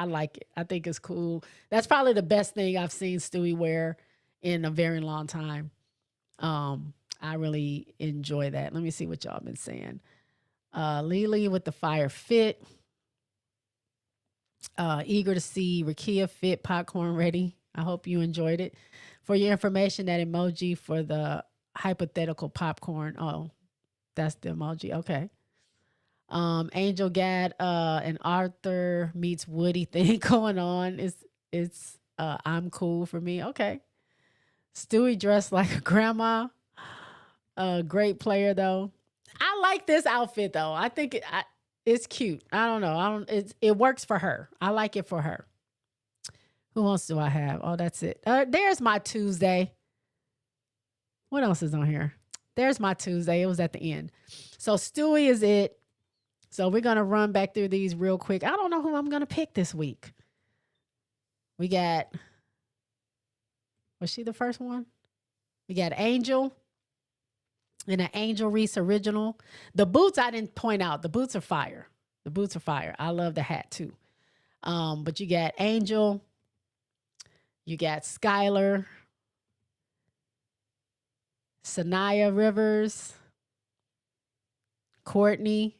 S2: like it. I think it's cool. That's probably the best thing I've seen Stewie wear in a very long time. I really enjoy that. Let me see what y'all been saying. Lily with the fire fit. Eager to see Rakia fit popcorn ready. I hope you enjoyed it. For your information, that emoji for the hypothetical popcorn. Oh, that's the emoji. Okay. Angel got an Arthur meets Woody thing going on. It's I'm cool for me. Okay. Stewie dressed like a grandma. A great player though. I like this outfit though. I think it's cute. I don't know. It works for her. I like it for her. Who else do I have? Oh, that's it. There's my Tuesday. What else is on here? There's my Tuesday. It was at the end. So Stewie is it. So we're gonna run back through these real quick. I don't know who I'm gonna pick this week. We got, was she the first one? We got Angel and an Angel Reese original. The boots I didn't point out. The boots are fire. The boots are fire. I love the hat too. But you got Angel, you got Skylar, Sanaya Rivers, Courtney,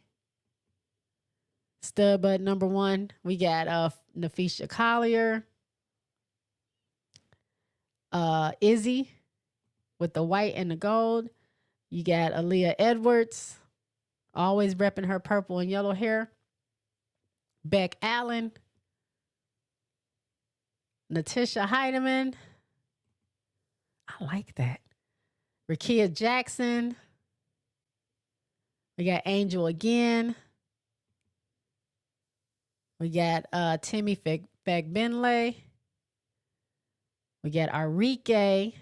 S2: Studbud number 1. We got Nafisha Collier, Izzy with the white and the gold. You got Aaliyah Edwards, always repping her purple and yellow hair. Beck Allen, Natisha Heidemann. I like that. Rakia Jackson. We got Angel again. We got Timmy Fagbenle. We got Arike.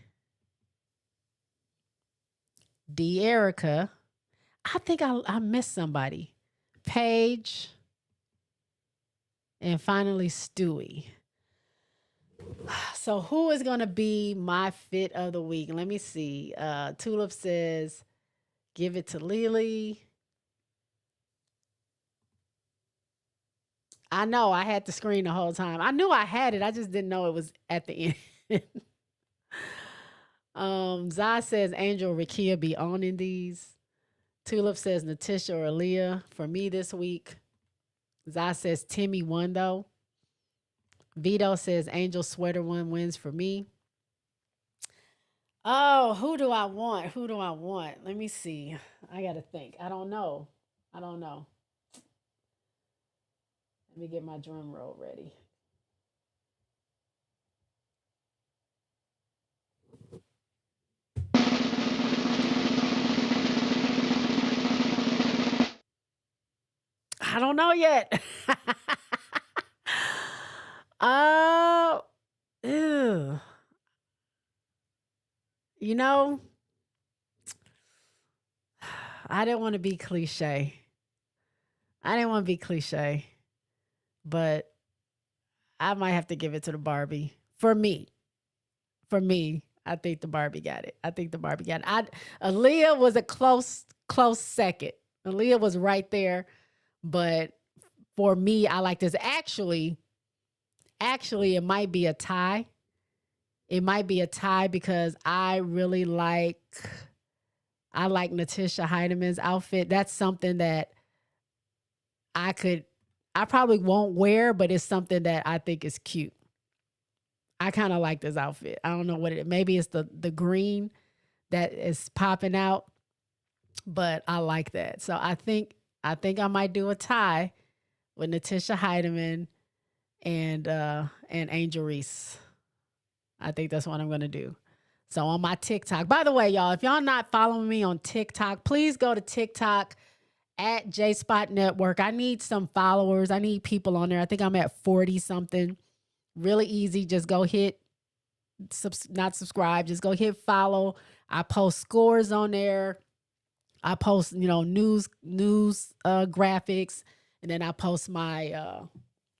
S2: De'Erica. I think I missed somebody. Paige. And finally, Stewie. So who is going to be my fit of the week? Let me see. Tulip says, give it to Lily. I know I had the screen the whole time. I knew I had it. I just didn't know it was at the end. Zai says Angel Rakia be owning these. Tulip says Natisha or Aaliyah for me this week. Zai says Timmy won though. Vito says Angel Sweater 1 wins for me. Oh, who do I want? Who do I want? Let me see. I got to think. I don't know. Let me get my drum roll ready. I don't know yet. Ew. You know, I didn't want to be cliche. But I might have to give it to the Barbie. For me, I think the Barbie got it. Aaliyah was a close second. Aaliyah was right there, but for me, I like this. Actually, it might be a tie. Because I like Natisha Heidemann's outfit. That's something that I probably won't wear, but it's something that I think is cute. I kind of like this outfit. I don't know what maybe it's the green that is popping out, but I like that. So I think I might do a tie with Natisha Heidemann and Angel Reese. I think that's what I'm going to do. So on my TikTok, by the way, y'all, if y'all not following me on TikTok, please go to TikTok at JSpotNetwork. I need some followers. I need people on there. I think I'm at 40 something. Really easy. Just go hit not subscribe. Just go hit follow. I post scores on there. I post, news graphics, and then I post my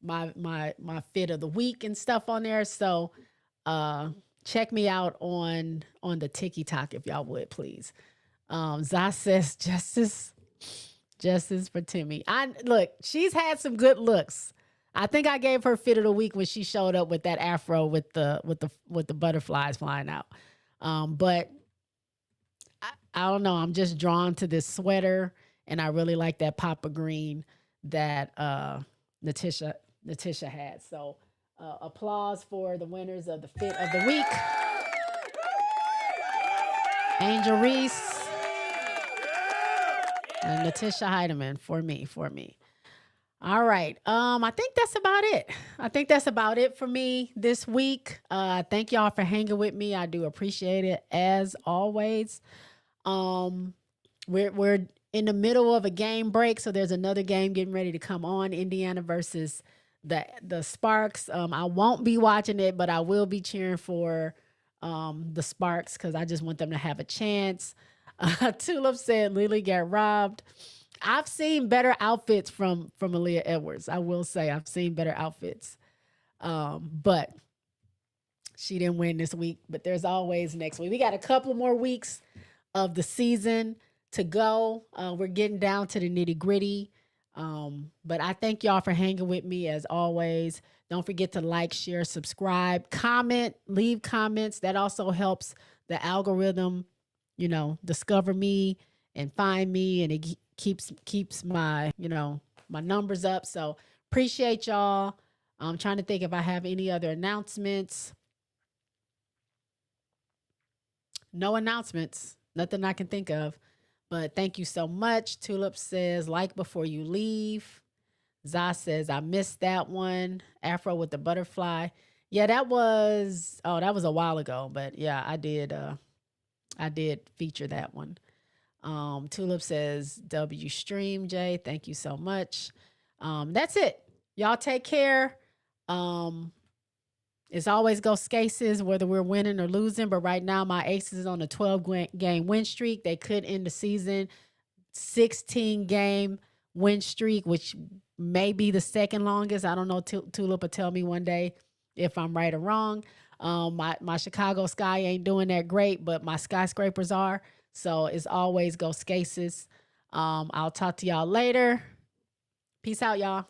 S2: my fit of the week and stuff on there. So check me out on the TikTok if y'all would, please. Zai says justice for Timmy. Look, she's had some good looks. I think I gave her fit of the week when she showed up with that afro with the butterflies flying out. But I don't know. I'm just drawn to this sweater, and I really like that pop of green that Natisha had. So applause for the winners of the fit of the week. Angel Reese, Natisha Heidemann for me. All right. I think that's about it. I think that's about it for me this week. Thank y'all for hanging with me. I do appreciate it as always. Um, we're in the middle of a game break, so there's another game getting ready to come on. Indiana versus the Sparks. I won't be watching it, but I will be cheering for the Sparks because I just want them to have a chance. Tulip said Lily got robbed. I've seen better outfits from Aaliyah Edwards. I will say I've seen better outfits. But she didn't win this week, but there's always next week. We got a couple more weeks of the season to go. We're getting down to the nitty gritty. But I thank y'all for hanging with me as always. Don't forget to like, share, subscribe, comment, leave comments. That also helps the algorithm, discover me and find me, and it keeps my, my numbers up. So appreciate y'all. I'm trying to think if I have any other announcements. No announcements. Nothing I can think of. But thank you so much. Tulip says, like before you leave. Zah says, I missed that one. Afro with the butterfly. Yeah, that was a while ago. But yeah, I did feature that one. Tulip says, W stream, Jay. Thank you so much. That's it. Y'all take care. It's always go Scases, whether we're winning or losing. But right now, my Aces is on a 12-game win streak. They could end the season 16-game win streak, which may be the second longest. I don't know. Tulip will tell me one day if I'm right or wrong. My Chicago Sky ain't doing that great, but my skyscrapers are. So it's always go Scases. I'll talk to y'all later. Peace out, y'all.